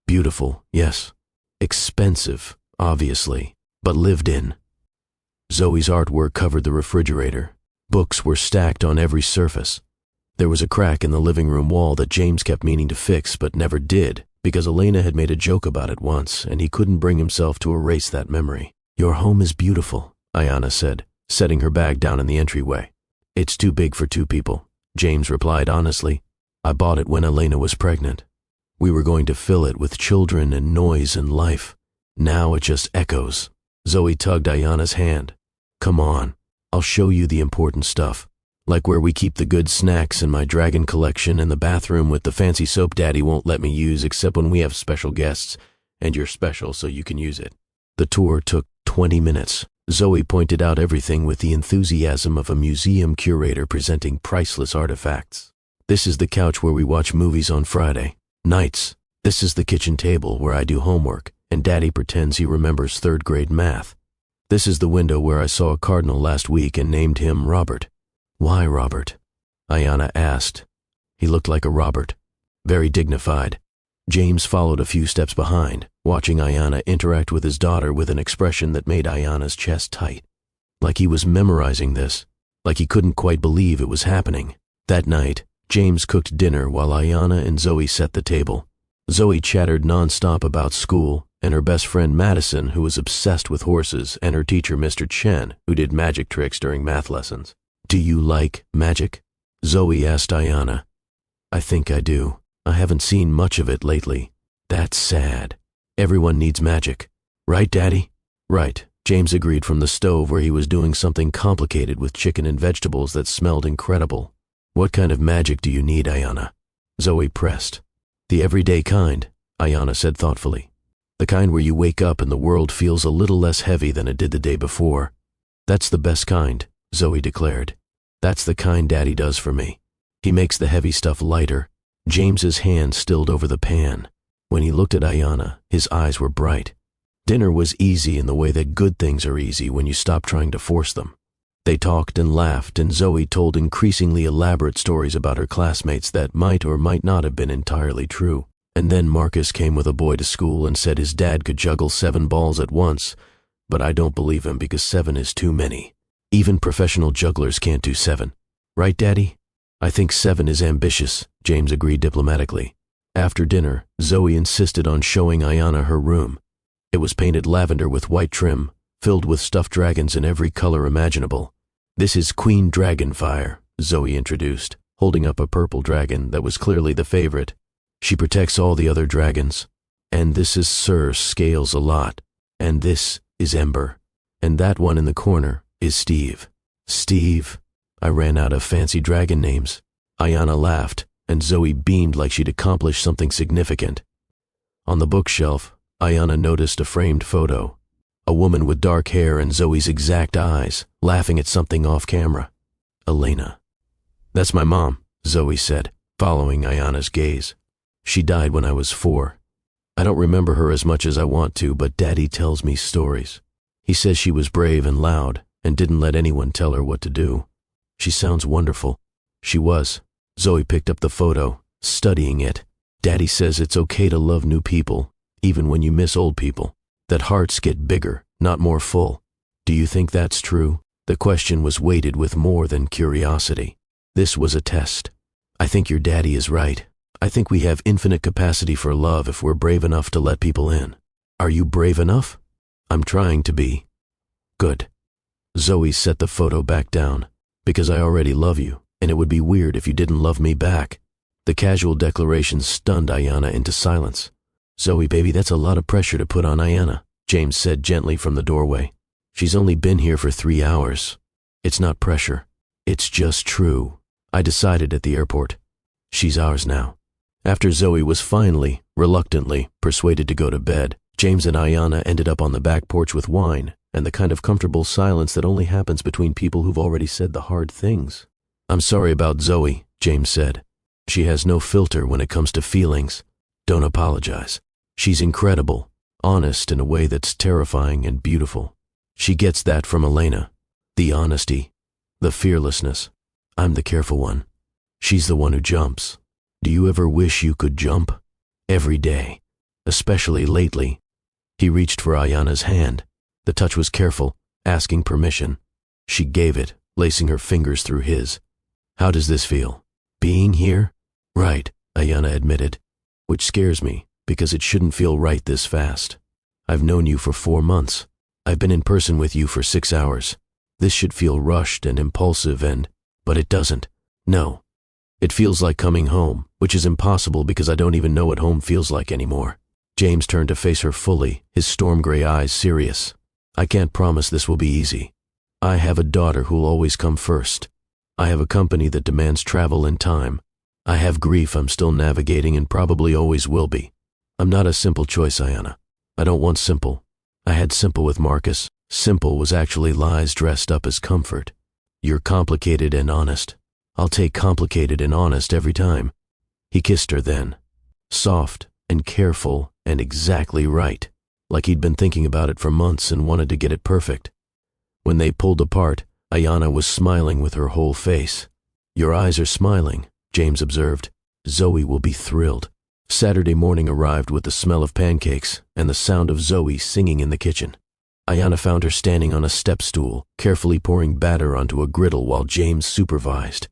Beautiful, yes. Expensive, obviously, but lived in. Zoe's artwork covered the refrigerator. Books were stacked on every surface. There was a crack in the living room wall that James kept meaning to fix but never did because Elena had made a joke about it once and he couldn't bring himself to erase that memory. "Your home is beautiful," Ayanna said, setting her bag down in the entryway. It's too big for 2 people, James replied honestly. I bought it when Ayanna was pregnant. We were going to fill it with children and noise and life. Now it just echoes. Zoe tugged Ayanna's hand. Come on, I'll show you the important stuff. Like where we keep the good snacks in my dragon collection and the bathroom with the fancy soap Daddy won't let me use except when we have special guests, and you're special so you can use it. The tour took 20 minutes. Zoe pointed out everything with the enthusiasm of a museum curator presenting priceless artifacts. This is the couch where we watch movies on Friday nights. This is the kitchen table where I do homework, and Daddy pretends he remembers 3rd grade math. This is the window where I saw a cardinal last week and named him Robert. Why Robert? Ayanna asked. He looked like a Robert, very dignified. James followed a few steps behind, watching Ayanna interact with his daughter with an expression that made Ayanna's chest tight. Like he was memorizing this, like he couldn't quite believe it was happening. That night, James cooked dinner while Ayanna and Zoe set the table. Zoe chattered nonstop about school and her best friend Madison, who was obsessed with horses, and her teacher Mr. Chen, who did magic tricks during math lessons. Do you like magic? Zoe asked Ayanna. I think I do. I haven't seen much of it lately. That's sad. Everyone needs magic. Right, Daddy? Right, James agreed from the stove where he was doing something complicated with chicken and vegetables that smelled incredible. What kind of magic do you need, Ayanna? Zoe pressed. The everyday kind, Ayanna said thoughtfully. The kind where you wake up and the world feels a little less heavy than it did the day before. That's the best kind, Zoe declared. That's the kind Daddy does for me. He makes the heavy stuff lighter. James's hand stilled over the pan. When he looked at Ayanna, his eyes were bright. Dinner was easy in the way that good things are easy when you stop trying to force them. They talked and laughed, and Zoe told increasingly elaborate stories about her classmates that might or might not have been entirely true. And then Marcus came with a boy to school and said his dad could juggle 7 balls at once, but I don't believe him because 7 is too many. Even professional jugglers can't do 7. Right, Daddy? I think 7 is ambitious, James agreed diplomatically. After dinner, Zoe insisted on showing Ayanna her room. It was painted lavender with white trim, filled with stuffed dragons in every color imaginable. This is Queen Dragonfire, Zoe introduced, holding up a purple dragon that was clearly the favorite. She protects all the other dragons. And this is Sir Scales a Lot. And this is Ember. And that one in the corner is Steve. Steve? I ran out of fancy dragon names. Ayanna laughed, and Zoe beamed like she'd accomplished something significant. On the bookshelf, Ayanna noticed a framed photo. A woman with dark hair and Zoe's exact eyes, laughing at something off camera. Elena. That's my mom, Zoe said, following Ayanna's gaze. She died when I was 4. I don't remember her as much as I want to, but Daddy tells me stories. He says she was brave and loud, and didn't let anyone tell her what to do. She sounds wonderful. She was. Zoe picked up the photo, studying it. Daddy says it's okay to love new people, even when you miss old people. That hearts get bigger, not more full. Do you think that's true? The question was weighted with more than curiosity. This was a test. I think your daddy is right. I think we have infinite capacity for love if we're brave enough to let people in. Are you brave enough? I'm trying to be. Good. Zoe set the photo back down. Because I already love you, and it would be weird if you didn't love me back. The casual declaration stunned Ayanna into silence. Zoe, baby, that's a lot of pressure to put on Ayanna, James said gently from the doorway. She's only been here for 3 hours. It's not pressure. It's just true. I decided at the airport. She's ours now. After Zoe was finally, reluctantly, persuaded to go to bed, James and Ayanna ended up on the back porch with wine and the kind of comfortable silence that only happens between people who've already said the hard things. I'm sorry about Zoe, James said. She has no filter when it comes to feelings. Don't apologize. She's incredible, honest in a way that's terrifying and beautiful. She gets that from Elena. The honesty, the fearlessness. I'm the careful one. She's the one who jumps. Do you ever wish you could jump? Every day, especially lately. He reached for Ayanna's hand. The touch was careful, asking permission. She gave it, lacing her fingers through his. How does this feel? Being here? Right, Ayanna admitted. Which scares me, because it shouldn't feel right this fast. I've known you for 4 months. I've been in person with you for 6 hours. This should feel rushed and impulsive but it doesn't. No. It feels like coming home, which is impossible because I don't even know what home feels like anymore." James turned to face her fully, his storm gray eyes serious. "I can't promise this will be easy. I have a daughter who'll always come first. I have a company that demands travel and time. I have grief I'm still navigating and probably always will be. I'm not a simple choice, Ayanna. I don't want simple. I had simple with Marcus. Simple was actually lies dressed up as comfort. You're complicated and honest. I'll take complicated and honest every time." He kissed her then. Soft and careful and exactly right, like he'd been thinking about it for months and wanted to get it perfect. When they pulled apart, Ayanna was smiling with her whole face. "Your eyes are smiling," James observed. "Zoe will be thrilled." Saturday morning arrived with the smell of pancakes and the sound of Zoe singing in the kitchen. Ayanna found her standing on a step stool, carefully pouring batter onto a griddle while James supervised.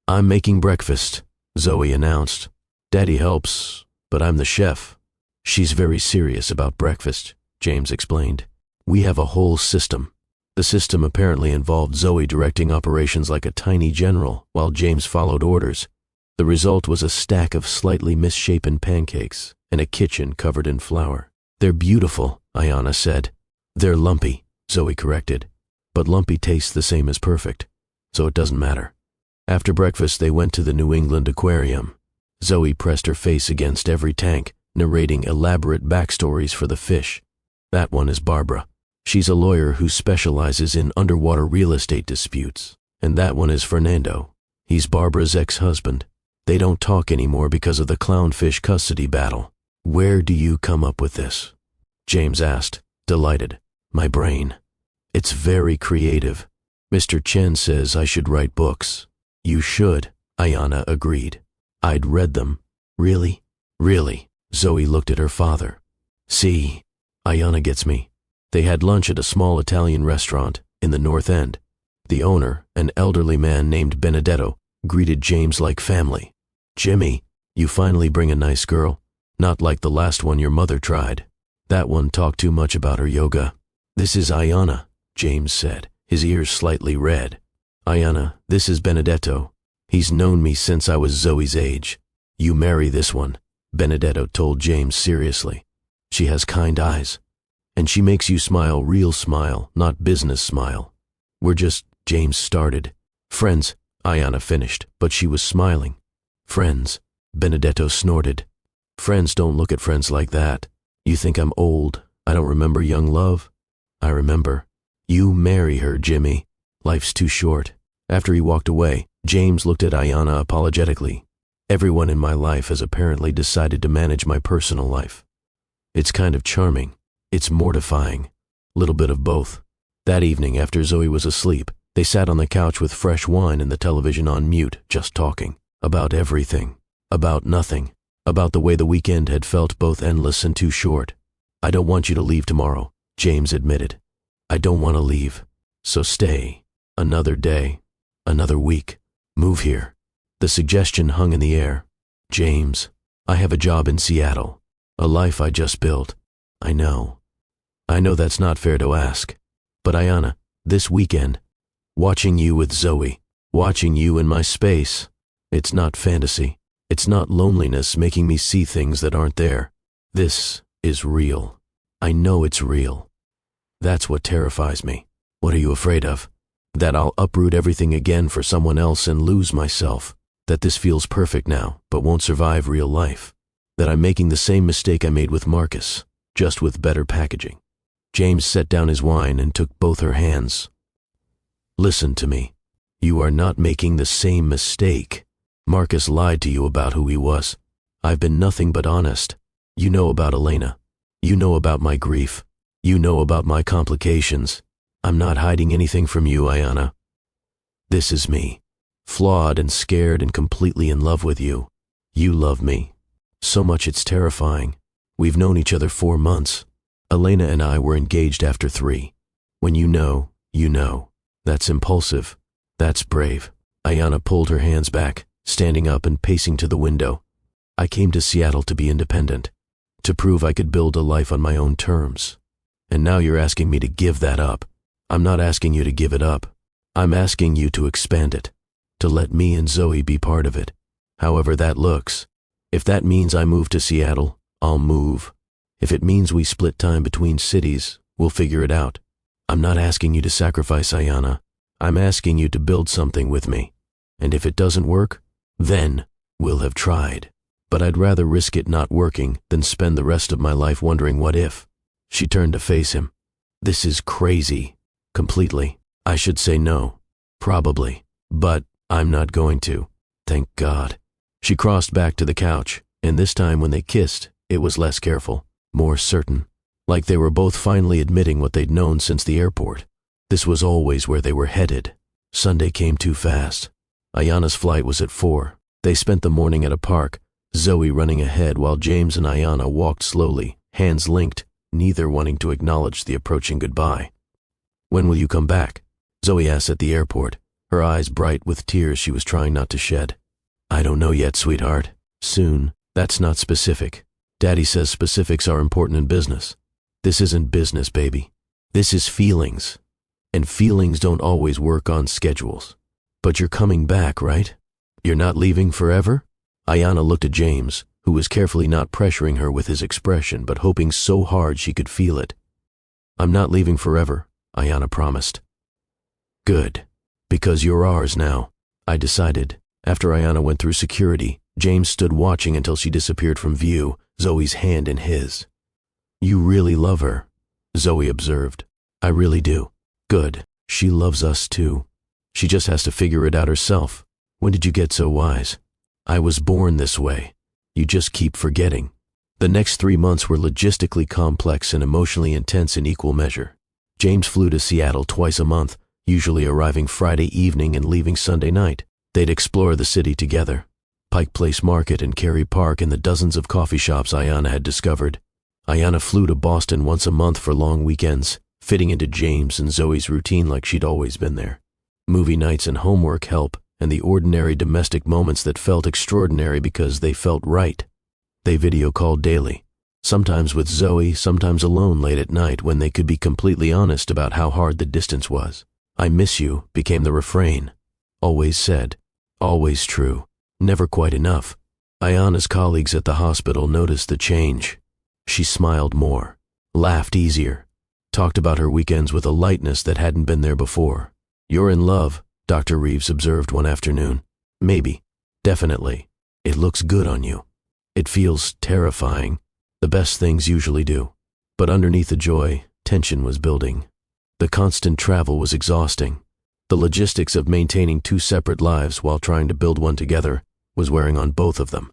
"I'm making breakfast," Zoe announced. "Daddy helps, but I'm the chef." "She's very serious about breakfast," James explained. "We have a whole system." The system apparently involved Zoe directing operations like a tiny general while James followed orders. The result was a stack of slightly misshapen pancakes and a kitchen covered in flour. "They're beautiful," Ayanna said. "They're lumpy," Zoe corrected. "But lumpy tastes the same as perfect, so it doesn't matter." After breakfast, they went to the New England aquarium. Zoe pressed her face against every tank, narrating elaborate backstories for the fish. "That one is Barbara. She's a lawyer who specializes in underwater real estate disputes. And that one is Fernando. He's Barbara's ex-husband. They don't talk anymore because of the clownfish custody battle." "Where do you come up with this?" James asked, delighted. "My brain. It's very creative. Mr. Chen says I should write books." "You should," Ayanna agreed. "I'd read them." "Really?" "Really." Zoe looked at her father. "See, Ayanna gets me." They had lunch at a small Italian restaurant in the North End. The owner, an elderly man named Benedetto, greeted James like family. "Jimmy, you finally bring a nice girl. Not like the last one your mother tried. That one talked too much about her yoga." "This is Ayanna," James said, his ears slightly red. "Ayanna, this is Benedetto. He's known me since I was Zoe's age. You marry this one," Benedetto told James seriously. "She has kind eyes. And she makes you smile, real smile, not business smile." "We're just," James started. "Friends," Ayanna finished, but she was smiling. "Friends," Benedetto snorted. "Friends don't look at friends like that. You think I'm old, I don't remember young love? I remember. You marry her, Jimmy. Life's too short." After he walked away, James looked at Ayanna apologetically. "Everyone in my life has apparently decided to manage my personal life. It's kind of charming. It's mortifying. Little bit of both." That evening, after Zoe was asleep, they sat on the couch with fresh wine and the television on mute, just talking. About everything. About nothing. About the way the weekend had felt both endless and too short. "I don't want you to leave tomorrow," James admitted. "I don't want to leave. So stay. Another day. Another week. Move here." The suggestion hung in the air. "James, I have a job in Seattle. A life I just built. I know. I know that's not fair to ask. But Ayanna, this weekend, watching you with Zoe, watching you in my space, it's not fantasy. It's not loneliness making me see things that aren't there. This is real. I know it's real. That's what terrifies me." "What are you afraid of?" "That I'll uproot everything again for someone else and lose myself. That this feels perfect now, but won't survive real life. That I'm making the same mistake I made with Marcus, just with better packaging." James set down his wine and took both her hands. "Listen to me. You are not making the same mistake. Marcus lied to you about who he was. I've been nothing but honest. You know about Elena. You know about my grief. You know about my complications. I'm not hiding anything from you, Ayanna. This is me, flawed and scared and completely in love with you. You love me. So much it's terrifying. We've known each other 4 months. Elena and I were engaged after 3. When you know, you know. That's impulsive. That's brave." Ayanna pulled her hands back, standing up and pacing to the window. "I came to Seattle to be independent, to prove I could build a life on my own terms. And now you're asking me to give that up. I'm not asking you to give it up. I'm asking you to expand it, to let me and Zoe be part of it, however that looks. If that means I move to Seattle, I'll move. If it means we split time between cities, we'll figure it out. I'm not asking you to sacrifice Ayanna. I'm asking you to build something with me. And if it doesn't work, then we'll have tried. But I'd rather risk it not working than spend the rest of my life wondering what if. She turned to face him. This is crazy. Completely. I should say no. Probably. But I'm not going to. Thank God. She crossed back to the couch, and this time when they kissed, it was less careful, more certain. Like they were both finally admitting what they'd known since the airport. This was always where they were headed. Sunday came too fast. Ayanna's flight was at 4. They spent the morning at a park, Zoe running ahead while James and Ayanna walked slowly, hands linked, neither wanting to acknowledge the approaching goodbye. When will you come back? Zoe asked at the airport, her eyes bright with tears she was trying not to shed. I don't know yet, sweetheart. Soon. That's not specific. Daddy says specifics are important in business. This isn't business, baby. This is feelings. And feelings don't always work on schedules. But you're coming back, right? You're not leaving forever? Ayanna looked at James, who was carefully not pressuring her with his expression but hoping so hard she could feel it. I'm not leaving forever, Ayanna promised. Good. Because you're ours now, I decided. After Ayanna went through security, James stood watching until she disappeared from view, Zoe's hand in his. You really love her, Zoe observed. I really do. Good. She loves us too. She just has to figure it out herself. When did you get so wise? I was born this way. You just keep forgetting. The next 3 months were logistically complex and emotionally intense in equal measure. James flew to Seattle twice a month, usually arriving Friday evening and leaving Sunday night. They'd explore the city together. Pike Place Market and Cary Park and the dozens of coffee shops Ayanna had discovered. Ayanna flew to Boston once a month for long weekends, fitting into James and Zoe's routine like she'd always been there. Movie nights and homework help, and the ordinary domestic moments that felt extraordinary because they felt right. They video called daily, sometimes with Zoe, sometimes alone late at night when they could be completely honest about how hard the distance was. I miss you became the refrain. Always said, always true, never quite enough. Ayanna's colleagues at the hospital noticed the change. She smiled more, laughed easier, talked about her weekends with a lightness that hadn't been there before. You're in love, Dr. Reeves observed one afternoon. Maybe. Definitely. It looks good on you. It feels terrifying. The best things usually do. But underneath the joy, tension was building. The constant travel was exhausting. The logistics of maintaining 2 separate lives while trying to build one together was wearing on both of them.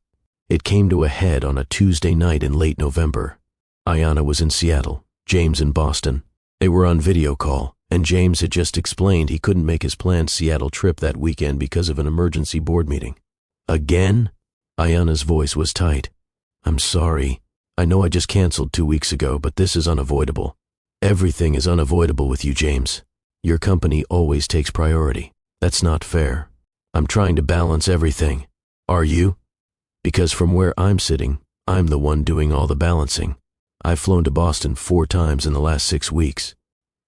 It came to a head on a Tuesday night in late November. Ayanna was in Seattle, James in Boston. They were on video call, and James had just explained he couldn't make his planned Seattle trip that weekend because of an emergency board meeting. Again? Ayanna's voice was tight. I'm sorry. I know I just canceled 2 weeks ago, but this is unavoidable. Everything is unavoidable with you, James. Your company always takes priority. That's not fair. I'm trying to balance everything. Are you? Because from where I'm sitting, I'm the one doing all the balancing. I've flown to Boston 4 times in the last 6 weeks.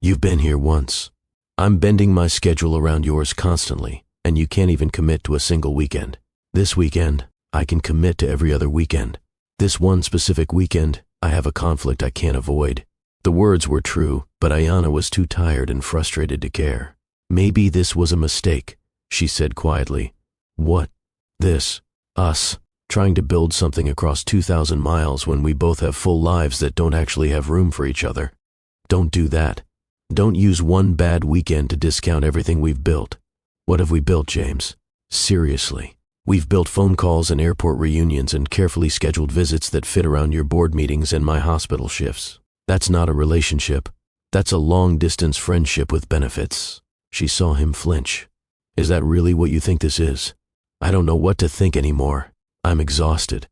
You've been here once. I'm bending my schedule around yours constantly, and you can't even commit to a single weekend. This weekend, I can commit to every other weekend. This one specific weekend, I have a conflict I can't avoid. The words were true, but Ayanna was too tired and frustrated to care. Maybe this was a mistake, she said quietly. What? This? Us? Trying to build something across 2,000 miles when we both have full lives that don't actually have room for each other. Don't do that. Don't use one bad weekend to discount everything we've built. What have we built, James? Seriously. We've built phone calls and airport reunions and carefully scheduled visits that fit around your board meetings and my hospital shifts. That's not a relationship. That's a long-distance friendship with benefits. She saw him flinch. Is that really what you think this is? I don't know what to think anymore. I'm exhausted.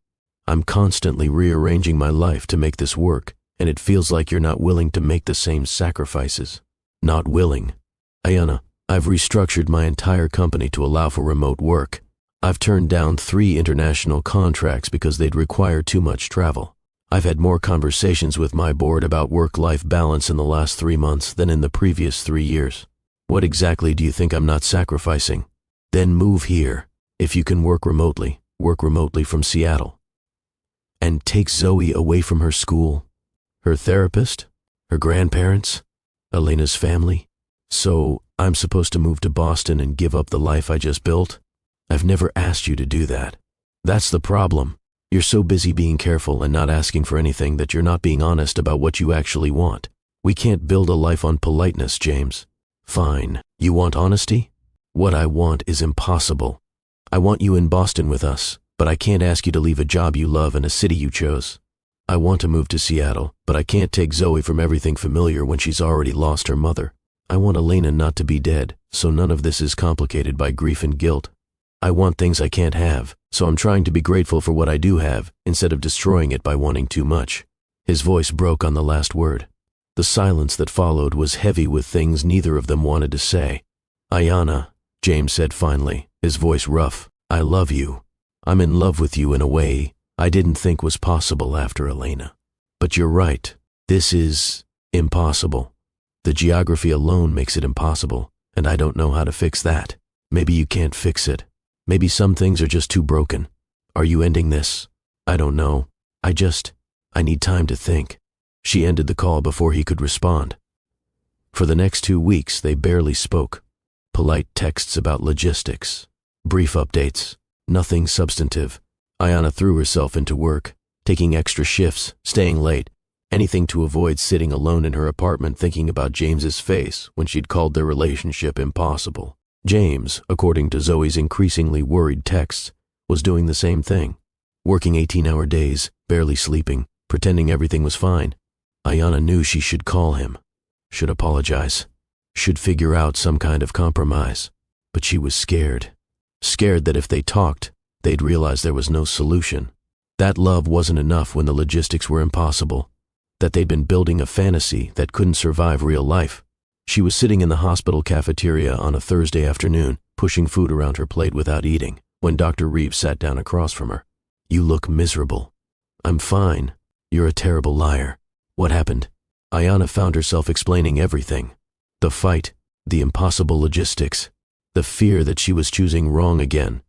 I'm constantly rearranging my life to make this work, and it feels like you're not willing to make the same sacrifices. Not willing. Ayanna, I've restructured my entire company to allow for remote work. I've turned down 3 international contracts because they'd require too much travel. I've had more conversations with my board about work-life balance in the last 3 months than in the previous 3 years. What exactly do you think I'm not sacrificing? Then move here. If you can work remotely from Seattle. And take Zoe away from her school, her therapist, her grandparents, Elena's family. So I'm supposed to move to Boston and give up the life I just built? I've never asked you to do that. That's the problem. You're so busy being careful and not asking for anything that you're not being honest about what you actually want. We can't build a life on politeness, James. Fine. You want honesty? What I want is impossible. I want you in Boston with us, but I can't ask you to leave a job you love in a city you chose. I want to move to Seattle, but I can't take Zoe from everything familiar when she's already lost her mother. I want Elena not to be dead, so none of this is complicated by grief and guilt. I want things I can't have, so I'm trying to be grateful for what I do have, instead of destroying it by wanting too much. His voice broke on the last word. The silence that followed was heavy with things neither of them wanted to say. Ayanna, James said finally, his voice rough, I love you. I'm in love with you in a way I didn't think was possible after Elena. But you're right, this is impossible. The geography alone makes it impossible, and I don't know how to fix that. Maybe you can't fix it. Maybe some things are just too broken. Are you ending this? I don't know. I need time to think. She ended the call before he could respond. For the next 2 weeks, they barely spoke. Polite texts about logistics, brief updates, nothing substantive. Ayanna threw herself into work, taking extra shifts, staying late, anything to avoid sitting alone in her apartment thinking about James's face when she'd called their relationship impossible. James, according to Zoe's increasingly worried texts, was doing the same thing. Working 18-hour days, barely sleeping, pretending everything was fine. Ayanna knew she should call him, should apologize, should figure out some kind of compromise. But she was scared. Scared that if they talked, they'd realize there was no solution. That love wasn't enough when the logistics were impossible. That they'd been building a fantasy that couldn't survive real life. She was sitting in the hospital cafeteria on a Thursday afternoon, pushing food around her plate without eating, when Dr. Reeves sat down across from her. You look miserable. I'm fine. You're a terrible liar. What happened? Ayanna found herself explaining everything. The fight, the impossible logistics, the fear that she was choosing wrong again.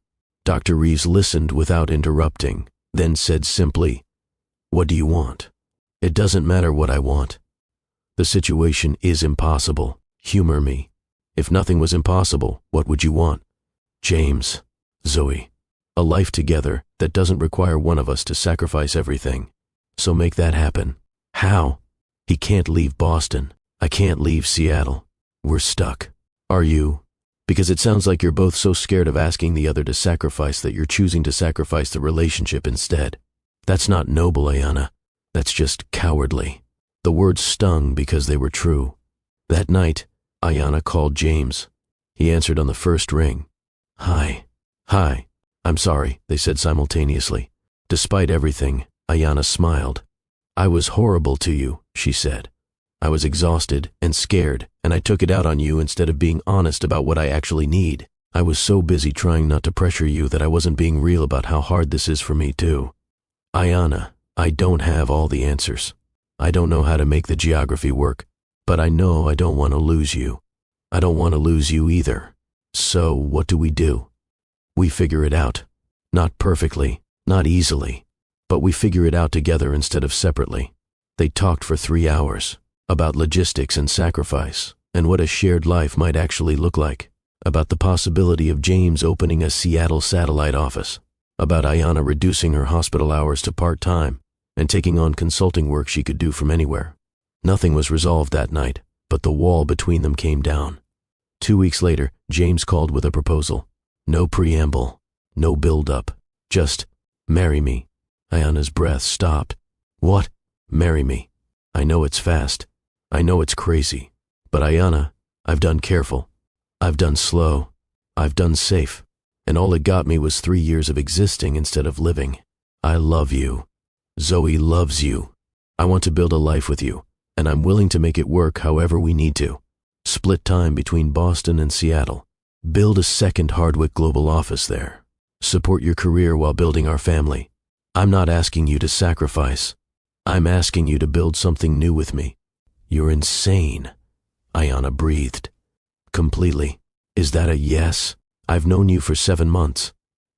Dr. Reeves listened without interrupting, then said simply, What do you want? It doesn't matter what I want. The situation is impossible. Humor me. If nothing was impossible, what would you want? James, Zoe, a life together that doesn't require one of us to sacrifice everything. So make that happen. How? He can't leave Boston. I can't leave Seattle. We're stuck. Are you? Because it sounds like you're both so scared of asking the other to sacrifice that you're choosing to sacrifice the relationship instead. That's not noble, Ayanna. That's just cowardly. The words stung because they were true. That night, Ayanna called James. He answered on the first ring. Hi. Hi. I'm sorry, they said simultaneously. Despite everything, Ayanna smiled. I was horrible to you, she said. I was exhausted and scared, and I took it out on you instead of being honest about what I actually need. I was so busy trying not to pressure you that I wasn't being real about how hard this is for me too. Ayanna, I don't have all the answers. I don't know how to make the geography work, but I know I don't want to lose you. I don't want to lose you either. So what do? We figure it out. Not perfectly, not easily, but we figure it out together instead of separately. They talked for 3 hours about logistics and sacrifice and what a shared life might actually look like, about the possibility of James opening a Seattle satellite office, about Ayanna reducing her hospital hours to part-time and taking on consulting work she could do from anywhere. Nothing was resolved that night, but the wall between them came down. 2 weeks later, James called with a proposal. No preamble, no build-up, just, marry me. Ayanna's breath stopped. What? Marry me. I know it's fast. I know it's crazy. But Ayanna, I've done careful. I've done slow. I've done safe. And all it got me was 3 years of existing instead of living. I love you. Zoe loves you. I want to build a life with you, and I'm willing to make it work however we need to. Split time between Boston and Seattle. Build a second Heartbreak Global office there. Support your career while building our family. I'm not asking you to sacrifice. I'm asking you to build something new with me. You're insane. Ayanna breathed. Completely. Is that a yes? I've known you for 7 months.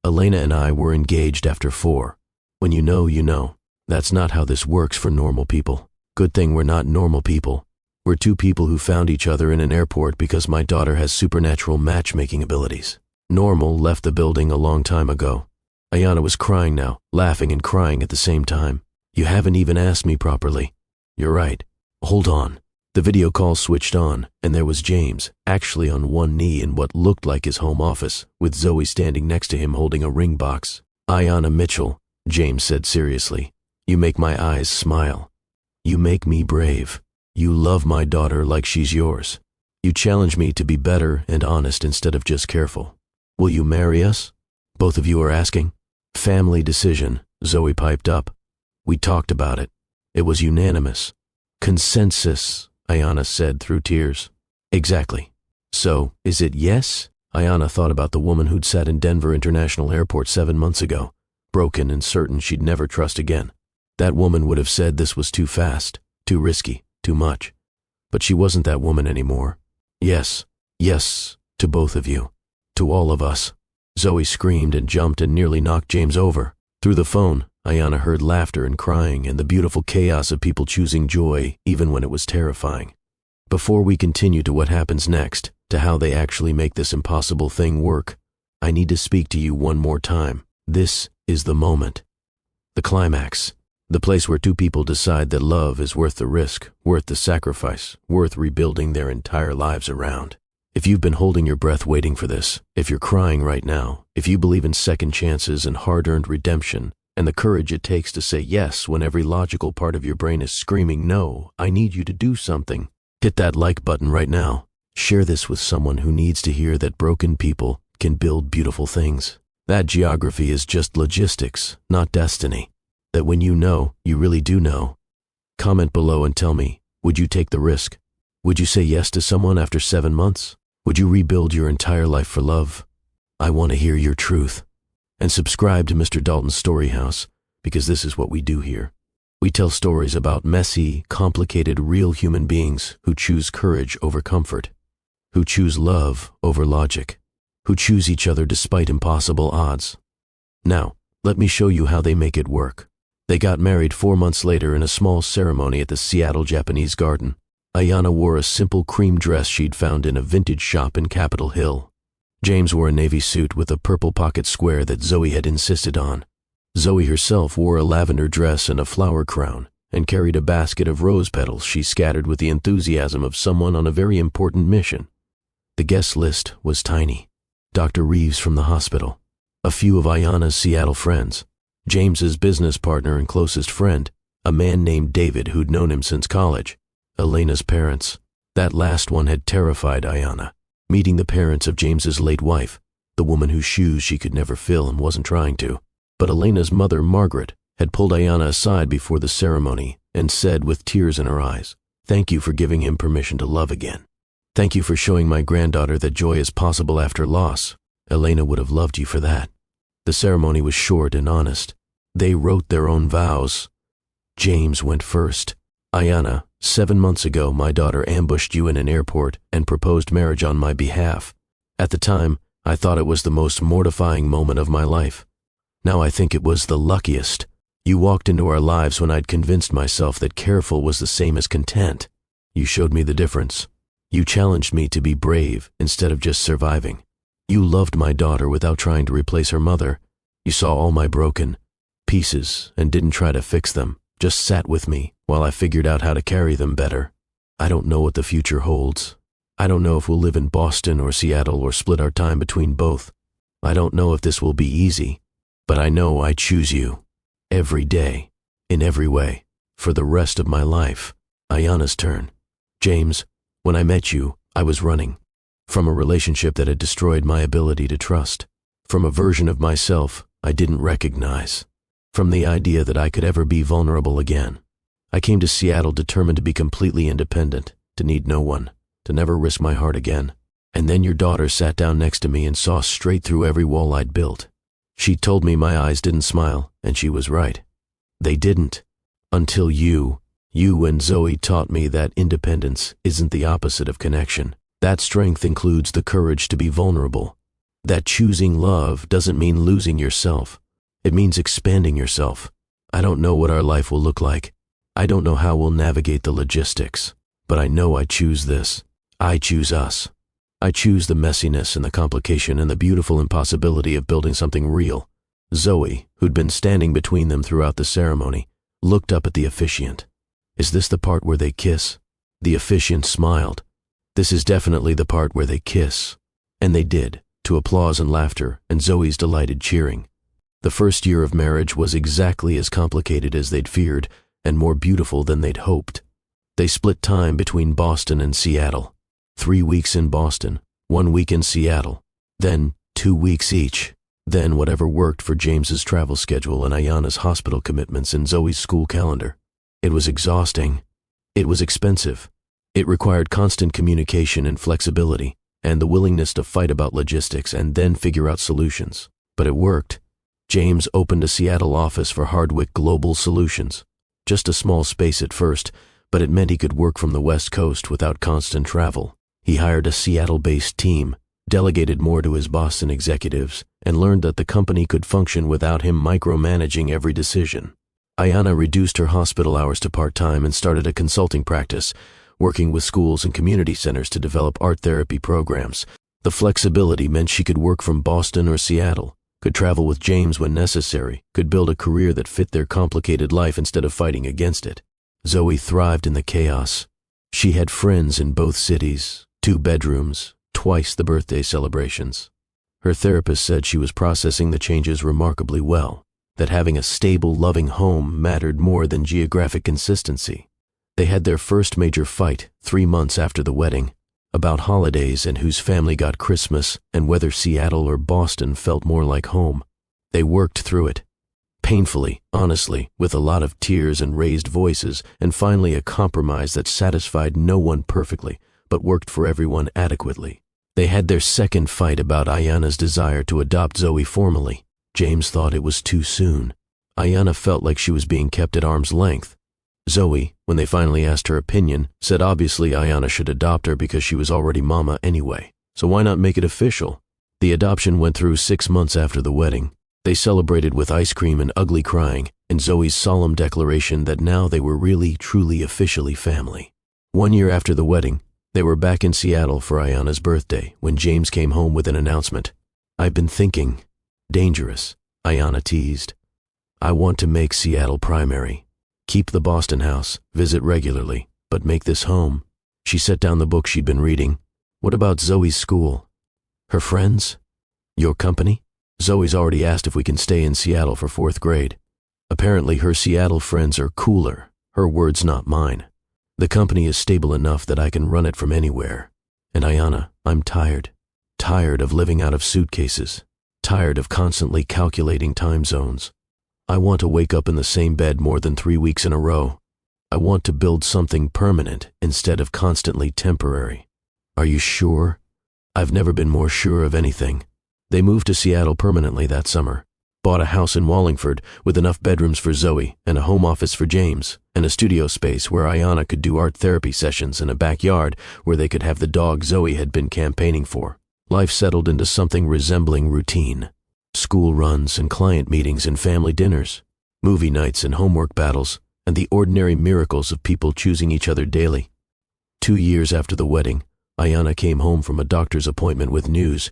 Elena and I were engaged after 4. When you know, you know. That's not how this works for normal people. Good thing we're not normal people. We're 2 people who found each other in an airport because my daughter has supernatural matchmaking abilities. Normal left the building a long time ago. Ayanna was crying now, laughing and crying at the same time. You haven't even asked me properly. You're right. Hold on. The video call switched on, and there was James, actually on one knee in what looked like his home office, with Zoe standing next to him holding a ring box. Ayanna Mitchell, James said seriously, you make my eyes smile. You make me brave. You love my daughter like she's yours. You challenge me to be better and honest instead of just careful. Will you marry us? Both of you are asking. Family decision, Zoe piped up. We talked about it. It was unanimous. Consensus, Ayanna said through tears. Exactly. So, is it yes? Ayanna thought about the woman who'd sat in Denver International Airport 7 months ago, broken and certain she'd never trust again. That woman would have said this was too fast, too risky, too much. But she wasn't that woman anymore. Yes, yes, to both of you. To all of us. Zoe screamed and jumped and nearly knocked James over. Through the phone, Ayanna heard laughter and crying and the beautiful chaos of people choosing joy even when it was terrifying. Before we continue to what happens next, to how they actually make this impossible thing work, I need to speak to you one more time. This is the moment. The climax. The place where 2 people decide that love is worth the risk, worth the sacrifice, worth rebuilding their entire lives around. If you've been holding your breath waiting for this, if you're crying right now, if you believe in second chances and hard-earned redemption, and the courage it takes to say yes when every logical part of your brain is screaming no, I need you to do something, hit that like button right now. Share this with someone who needs to hear that broken people can build beautiful things. That geography is just logistics, not destiny. That when you know, you really do know. Comment below and tell me, would you take the risk? Would you say yes to someone after 7 months? Would you rebuild your entire life for love? I want to hear your truth. And subscribe to Mr. Dalton's Story House, because this is what we do here. We tell stories about messy, complicated, real human beings who choose courage over comfort, who choose love over logic, who choose each other despite impossible odds. Now, let me show you how they make it work. They got married 4 months later in a small ceremony at the Seattle Japanese Garden. Ayanna wore a simple cream dress she'd found in a vintage shop in Capitol Hill. James wore a navy suit with a purple pocket square that Zoe had insisted on. Zoe herself wore a lavender dress and a flower crown, and carried a basket of rose petals she scattered with the enthusiasm of someone on a very important mission. The guest list was tiny. Dr. Reeves from the hospital, a few of Ayanna's Seattle friends, James's business partner and closest friend, a man named David who'd known him since college, Elena's parents. That last one had terrified Ayanna. Meeting the parents of James's late wife, the woman whose shoes she could never fill and wasn't trying to. But Elena's mother, Margaret, had pulled Ayanna aside before the ceremony and said with tears in her eyes, "Thank you for giving him permission to love again. Thank you for showing my granddaughter that joy is possible after loss. Elena would have loved you for that." The ceremony was short and honest. They wrote their own vows. James went first. "Ayanna, 7 months ago my daughter ambushed you in an airport and proposed marriage on my behalf. At the time, I thought it was the most mortifying moment of my life. Now I think it was the luckiest. You walked into our lives when I'd convinced myself that careful was the same as content. You showed me the difference. You challenged me to be brave instead of just surviving. You loved my daughter without trying to replace her mother. You saw all my broken pieces and didn't try to fix them, just sat with me while I figured out how to carry them better. I don't know what the future holds. I don't know if we'll live in Boston or Seattle or split our time between both. I don't know if this will be easy, but I know I choose you. Every day, in every way, for the rest of my life." Ayanna's turn. "James, when I met you, I was running. From a relationship that had destroyed my ability to trust. From a version of myself I didn't recognize. From the idea that I could ever be vulnerable again. I came to Seattle determined to be completely independent, to need no one, to never risk my heart again. And then your daughter sat down next to me and saw straight through every wall I'd built. She told me my eyes didn't smile, and she was right. They didn't. Until you and Zoe taught me that independence isn't the opposite of connection. That strength includes the courage to be vulnerable. That choosing love doesn't mean losing yourself. It means expanding yourself. I don't know what our life will look like. I don't know how we'll navigate the logistics. But I know I choose this. I choose us. I choose the messiness and the complication and the beautiful impossibility of building something real. Zoe, who'd been standing between them throughout the ceremony, looked up at the officiant. Is this the part where they kiss? The officiant smiled. This is definitely the part where they kiss. And they did, to applause and laughter and Zoe's delighted cheering. The first year of marriage was exactly as complicated as they'd feared and more beautiful than they'd hoped. They split time between Boston and Seattle. 3 weeks in Boston, 1 week in Seattle, then 2 weeks each, then whatever worked for James's travel schedule and Ayanna's hospital commitments and Zoe's school calendar. It was exhausting. It was expensive. It required constant communication and flexibility, and the willingness to fight about logistics and then figure out solutions. But it worked. James opened a Seattle office for Hardwick Global Solutions. Just a small space at first, but it meant he could work from the West Coast without constant travel. He hired a Seattle-based team, delegated more to his Boston executives, and learned that the company could function without him micromanaging every decision. Ayanna reduced her hospital hours to part-time and started a consulting practice, working with schools and community centers to develop art therapy programs. The flexibility meant she could work from Boston or Seattle, could travel with James when necessary, could build a career that fit their complicated life instead of fighting against it. Zoe thrived in the chaos. She had friends in both cities, 2 bedrooms, twice the birthday celebrations. Her therapist said she was processing the changes remarkably well, that having a stable, loving home mattered more than geographic consistency. They had their first major fight 3 months after the wedding, about holidays and whose family got Christmas and whether Seattle or Boston felt more like home. They worked through it. Painfully, honestly, with a lot of tears and raised voices, and finally a compromise that satisfied no one perfectly, but worked for everyone adequately. They had their second fight about Ayanna's desire to adopt Zoe formally. James thought it was too soon. Ayanna felt like she was being kept at arm's length. Zoe, when they finally asked her opinion, said obviously Ayanna should adopt her because she was already mama anyway, so why not make it official? The adoption went through 6 months after the wedding. They celebrated with ice cream and ugly crying, and Zoe's solemn declaration that now they were really, truly, officially family. 1 year after the wedding, they were back in Seattle for Ayanna's birthday when James came home with an announcement. I've been thinking. Dangerous, Ayanna teased. I want to make Seattle primary. Keep the Boston house, visit regularly, but make this home. She set down the book she'd been reading. What about Zoe's school? Her friends? Your company? Zoe's already asked if we can stay in Seattle for 4th grade. Apparently her Seattle friends are cooler, her words not mine. The company is stable enough that I can run it from anywhere. And Ayanna, I'm tired. Tired of living out of suitcases. Tired of constantly calculating time zones. I want to wake up in the same bed more than 3 weeks in a row. I want to build something permanent instead of constantly temporary. Are you sure? I've never been more sure of anything. They moved to Seattle permanently that summer, bought a house in Wallingford with enough bedrooms for Zoe and a home office for James, and a studio space where Ayanna could do art therapy sessions and a backyard where they could have the dog Zoe had been campaigning for. Life settled into something resembling routine. School runs and client meetings and family dinners, movie nights and homework battles, and the ordinary miracles of people choosing each other daily. 2 years after the wedding, Ayanna came home from a doctor's appointment with news.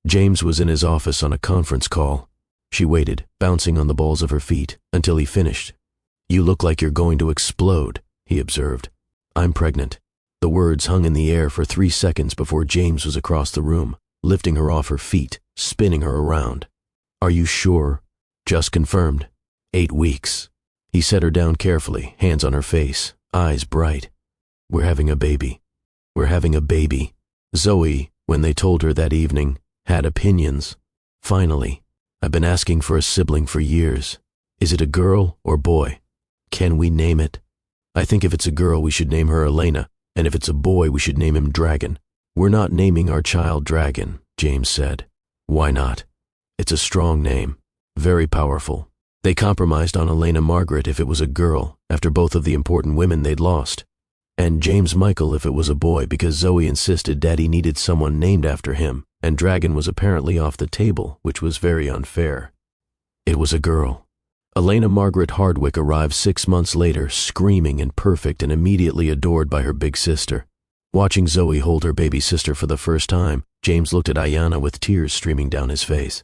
James was in his office on a conference call. She waited, bouncing on the balls of her feet, until he finished. You look like you're going to explode, he observed. I'm pregnant. The words hung in the air for 3 seconds before James was across the room, lifting her off her feet, spinning her around. Are you sure? Just confirmed. 8 weeks. He set her down carefully, hands on her face, eyes bright. We're having a baby. We're having a baby. Zoe, when they told her that evening, had opinions. Finally, I've been asking for a sibling for years. Is it a girl or boy? Can we name it? I think if it's a girl, we should name her Elena, and if it's a boy, we should name him Dragon. We're not naming our child Dragon, James said. Why not? It's a strong name, very powerful. They compromised on Ayanna Margaret if it was a girl, after both of the important women they'd lost, and James Michael if it was a boy, because Zoe insisted Daddy needed someone named after him, and Dragon was apparently off the table, which was very unfair. It was a girl. Ayanna Margaret Hardwick arrived 6 months later, screaming and perfect and immediately adored by her big sister. Watching Zoe hold her baby sister for the first time, James looked at Ayanna with tears streaming down his face.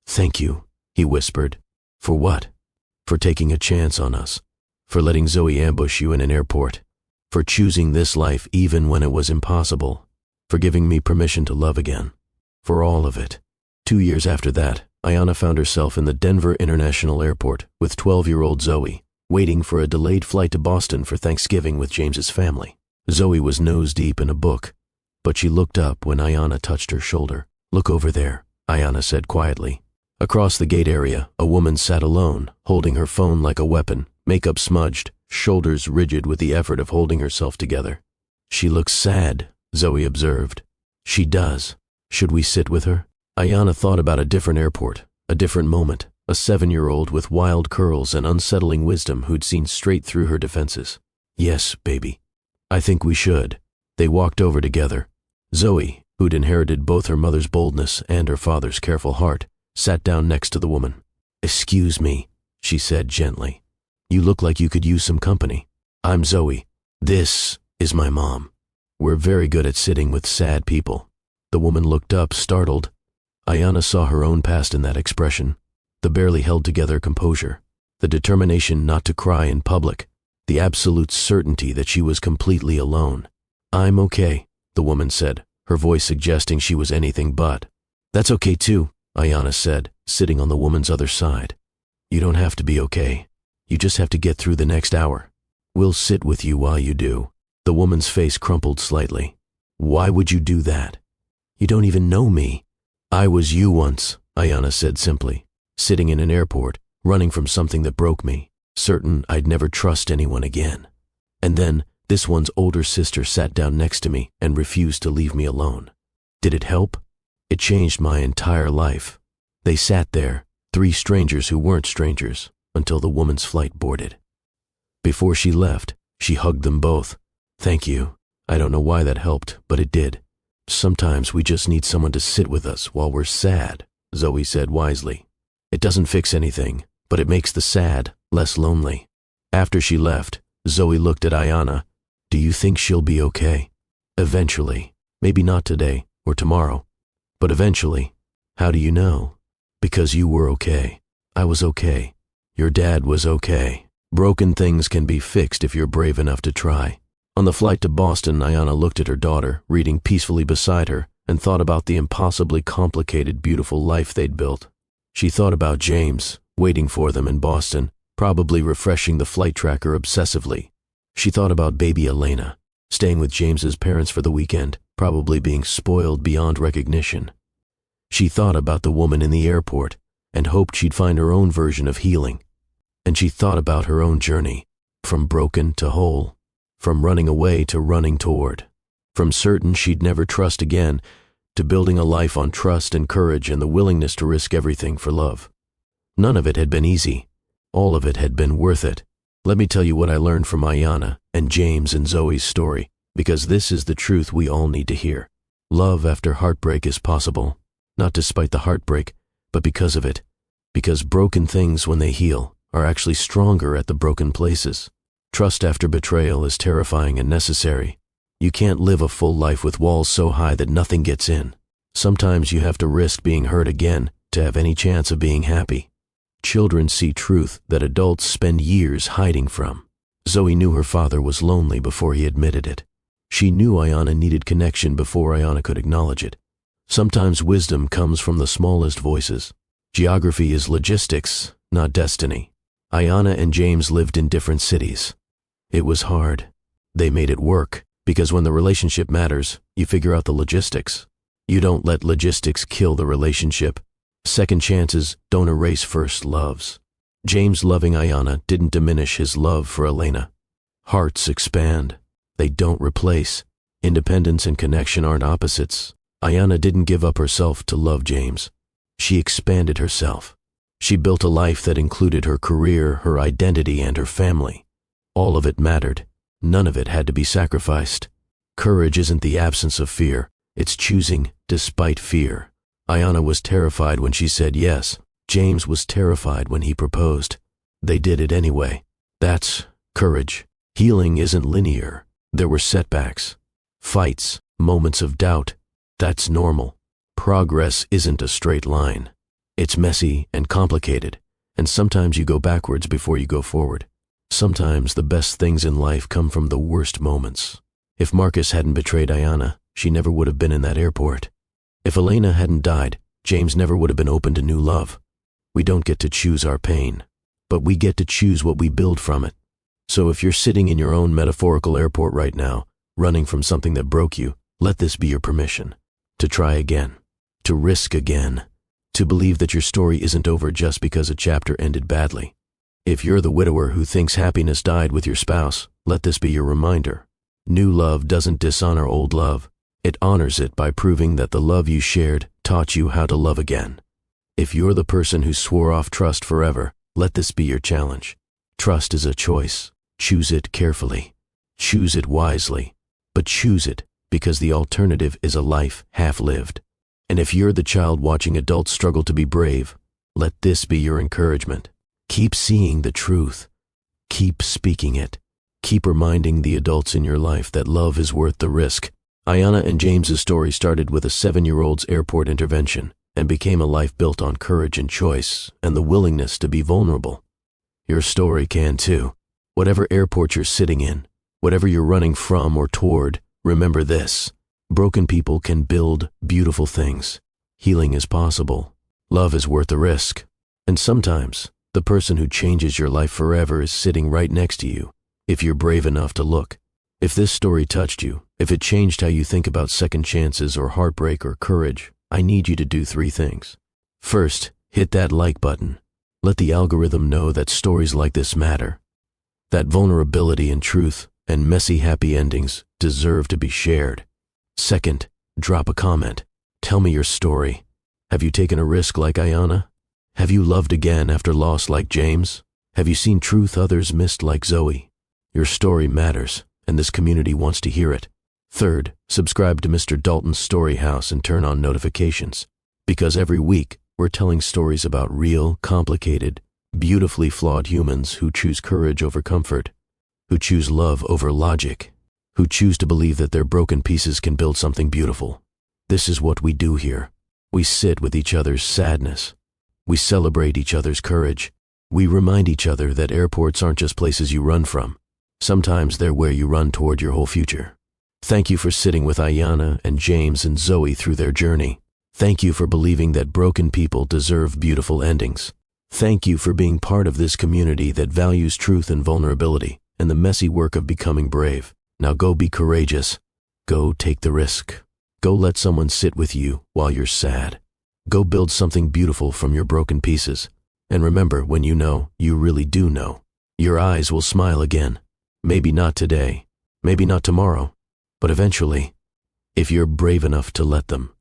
"Thank you," he whispered. "For what?" "For taking a chance on us. For letting Zoe ambush you in an airport. For choosing this life even when it was impossible. For giving me permission to love again. For all of it." 2 years after that, Ayanna found herself in the Denver International Airport with 12-year-old Zoe, waiting for a delayed flight to Boston for Thanksgiving with James's family. Zoe was nose-deep in a book, but she looked up when Ayanna touched her shoulder. "Look over there," Ayanna said quietly. Across the gate area, a woman sat alone, holding her phone like a weapon, makeup smudged, shoulders rigid with the effort of holding herself together. "She looks sad," Zoe observed. "She does. Should we sit with her?" Ayanna thought about a different airport, a different moment, a 7-year-old with wild curls and unsettling wisdom who'd seen straight through her defenses. "Yes, baby. I think we should." They walked over together. Zoe, who'd inherited both her mother's boldness and her father's careful heart, sat down next to the woman. "Excuse me," she said gently. "You look like you could use some company. I'm Zoe. This is my mom. We're very good at sitting with sad people." The woman looked up, startled. Ayanna saw her own past in that expression, the barely held together composure, the determination not to cry in public, the absolute certainty that she was completely alone. "I'm okay," the woman said, her voice suggesting she was anything but. "That's okay too," Ayanna said, sitting on the woman's other side. "You don't have to be okay. You just have to get through the next hour. We'll sit with you while you do." The woman's face crumpled slightly. "Why would you do that? You don't even know me." "I was you once," Ayanna said simply, "sitting in an airport, running from something that broke me, certain I'd never trust anyone again. And then this one's older sister sat down next to me and refused to leave me alone. Did it help? It changed my entire life." They sat there, 3 strangers who weren't strangers, until the woman's flight boarded. Before she left, she hugged them both. "Thank you. I don't know why that helped, but it did. Sometimes we just need someone to sit with us while we're sad," Zoe said wisely. "It doesn't fix anything, but it makes the sad less lonely." After she left, Zoe looked at Ayanna. "Do you think she'll be okay?" "Eventually. Maybe not today or tomorrow, but eventually." "How do you know?" "Because you were okay. I was okay. Your dad was okay. Broken things can be fixed if you're brave enough to try." On the flight to Boston, Ayanna looked at her daughter, reading peacefully beside her, and thought about the impossibly complicated, beautiful life they'd built. She thought about James, waiting for them in Boston, probably refreshing the flight tracker obsessively. She thought about baby Ayanna, staying with James's parents for the weekend, probably being spoiled beyond recognition. She thought about the woman in the airport, and hoped she'd find her own version of healing. And she thought about her own journey, from broken to whole. From running away to running toward. From certain she'd never trust again, to building a life on trust and courage and the willingness to risk everything for love. None of it had been easy. All of it had been worth it. Let me tell you what I learned from Ayanna and James and Zoe's story, because this is the truth we all need to hear. Love after heartbreak is possible, not despite the heartbreak, but because of it. Because broken things, when they heal, are actually stronger at the broken places. Trust after betrayal is terrifying and necessary. You can't live a full life with walls so high that nothing gets in. Sometimes you have to risk being hurt again to have any chance of being happy. Children see truth that adults spend years hiding from. Zoe knew her father was lonely before he admitted it. She knew Ayanna needed connection before Ayanna could acknowledge it. Sometimes wisdom comes from the smallest voices. Geography is logistics, not destiny. Ayanna and James lived in different cities. It was hard. They made it work, because when the relationship matters, you figure out the logistics. You don't let logistics kill the relationship. Second chances don't erase first loves. James loving Ayanna didn't diminish his love for Ayanna. Hearts expand. They don't replace. Independence and connection aren't opposites. Ayanna didn't give up herself to love James. She expanded herself. She built a life that included her career, her identity, and her family. All of it mattered. None of it had to be sacrificed. Courage isn't the absence of fear. It's choosing despite fear. Ayanna was terrified when she said yes. James was terrified when he proposed. They did it anyway. That's courage. Healing isn't linear. There were setbacks, fights, moments of doubt. That's normal. Progress isn't a straight line. It's messy and complicated, and sometimes you go backwards before you go forward. Sometimes the best things in life come from the worst moments. If Marcus hadn't betrayed Ayanna, she never would have been in that airport. If Elena hadn't died, James never would have been open to new love. We don't get to choose our pain, but we get to choose what we build from it. So if you're sitting in your own metaphorical airport right now, running from something that broke you, let this be your permission. To try again. To risk again. To believe that your story isn't over just because a chapter ended badly. If you're the widower who thinks happiness died with your spouse, let this be your reminder. New love doesn't dishonor old love. It honors it by proving that the love you shared taught you how to love again. If you're the person who swore off trust forever, let this be your challenge. Trust is a choice. Choose it carefully. Choose it wisely. But choose it because the alternative is a life half-lived. And if you're the child watching adults struggle to be brave, let this be your encouragement. Keep seeing the truth. Keep speaking it. Keep reminding the adults in your life that love is worth the risk. Ayanna and James's story started with a 7-year-old's airport intervention and became a life built on courage and choice and the willingness to be vulnerable. Your story can too. Whatever airport you're sitting in, whatever you're running from or toward, remember this. Broken people can build beautiful things. Healing is possible. Love is worth the risk. And sometimes, the person who changes your life forever is sitting right next to you, if you're brave enough to look. If this story touched you, if it changed how you think about second chances or heartbreak or courage, I need you to do 3 things. First, hit that like button. Let the algorithm know that stories like this matter. That vulnerability and truth and messy happy endings deserve to be shared. Second, drop a comment. Tell me your story. Have you taken a risk like Ayanna? Have you loved again after loss like James? Have you seen truth others missed like Zoe? Your story matters, and this community wants to hear it. Third, subscribe to Mr. Dalton's Story House and turn on notifications, because every week we're telling stories about real, complicated, beautifully flawed humans who choose courage over comfort, who choose love over logic, who choose to believe that their broken pieces can build something beautiful. This is what we do here. We sit with each other's sadness. We celebrate each other's courage. We remind each other that airports aren't just places you run from. Sometimes they're where you run toward your whole future. Thank you for sitting with Ayanna and James and Zoe through their journey. Thank you for believing that broken people deserve beautiful endings. Thank you for being part of this community that values truth and vulnerability and the messy work of becoming brave. Now go be courageous. Go take the risk. Go let someone sit with you while you're sad. Go build something beautiful from your broken pieces. And remember, when you know, you really do know. Your eyes will smile again. Maybe not today, maybe not tomorrow, but eventually, if you're brave enough to let them.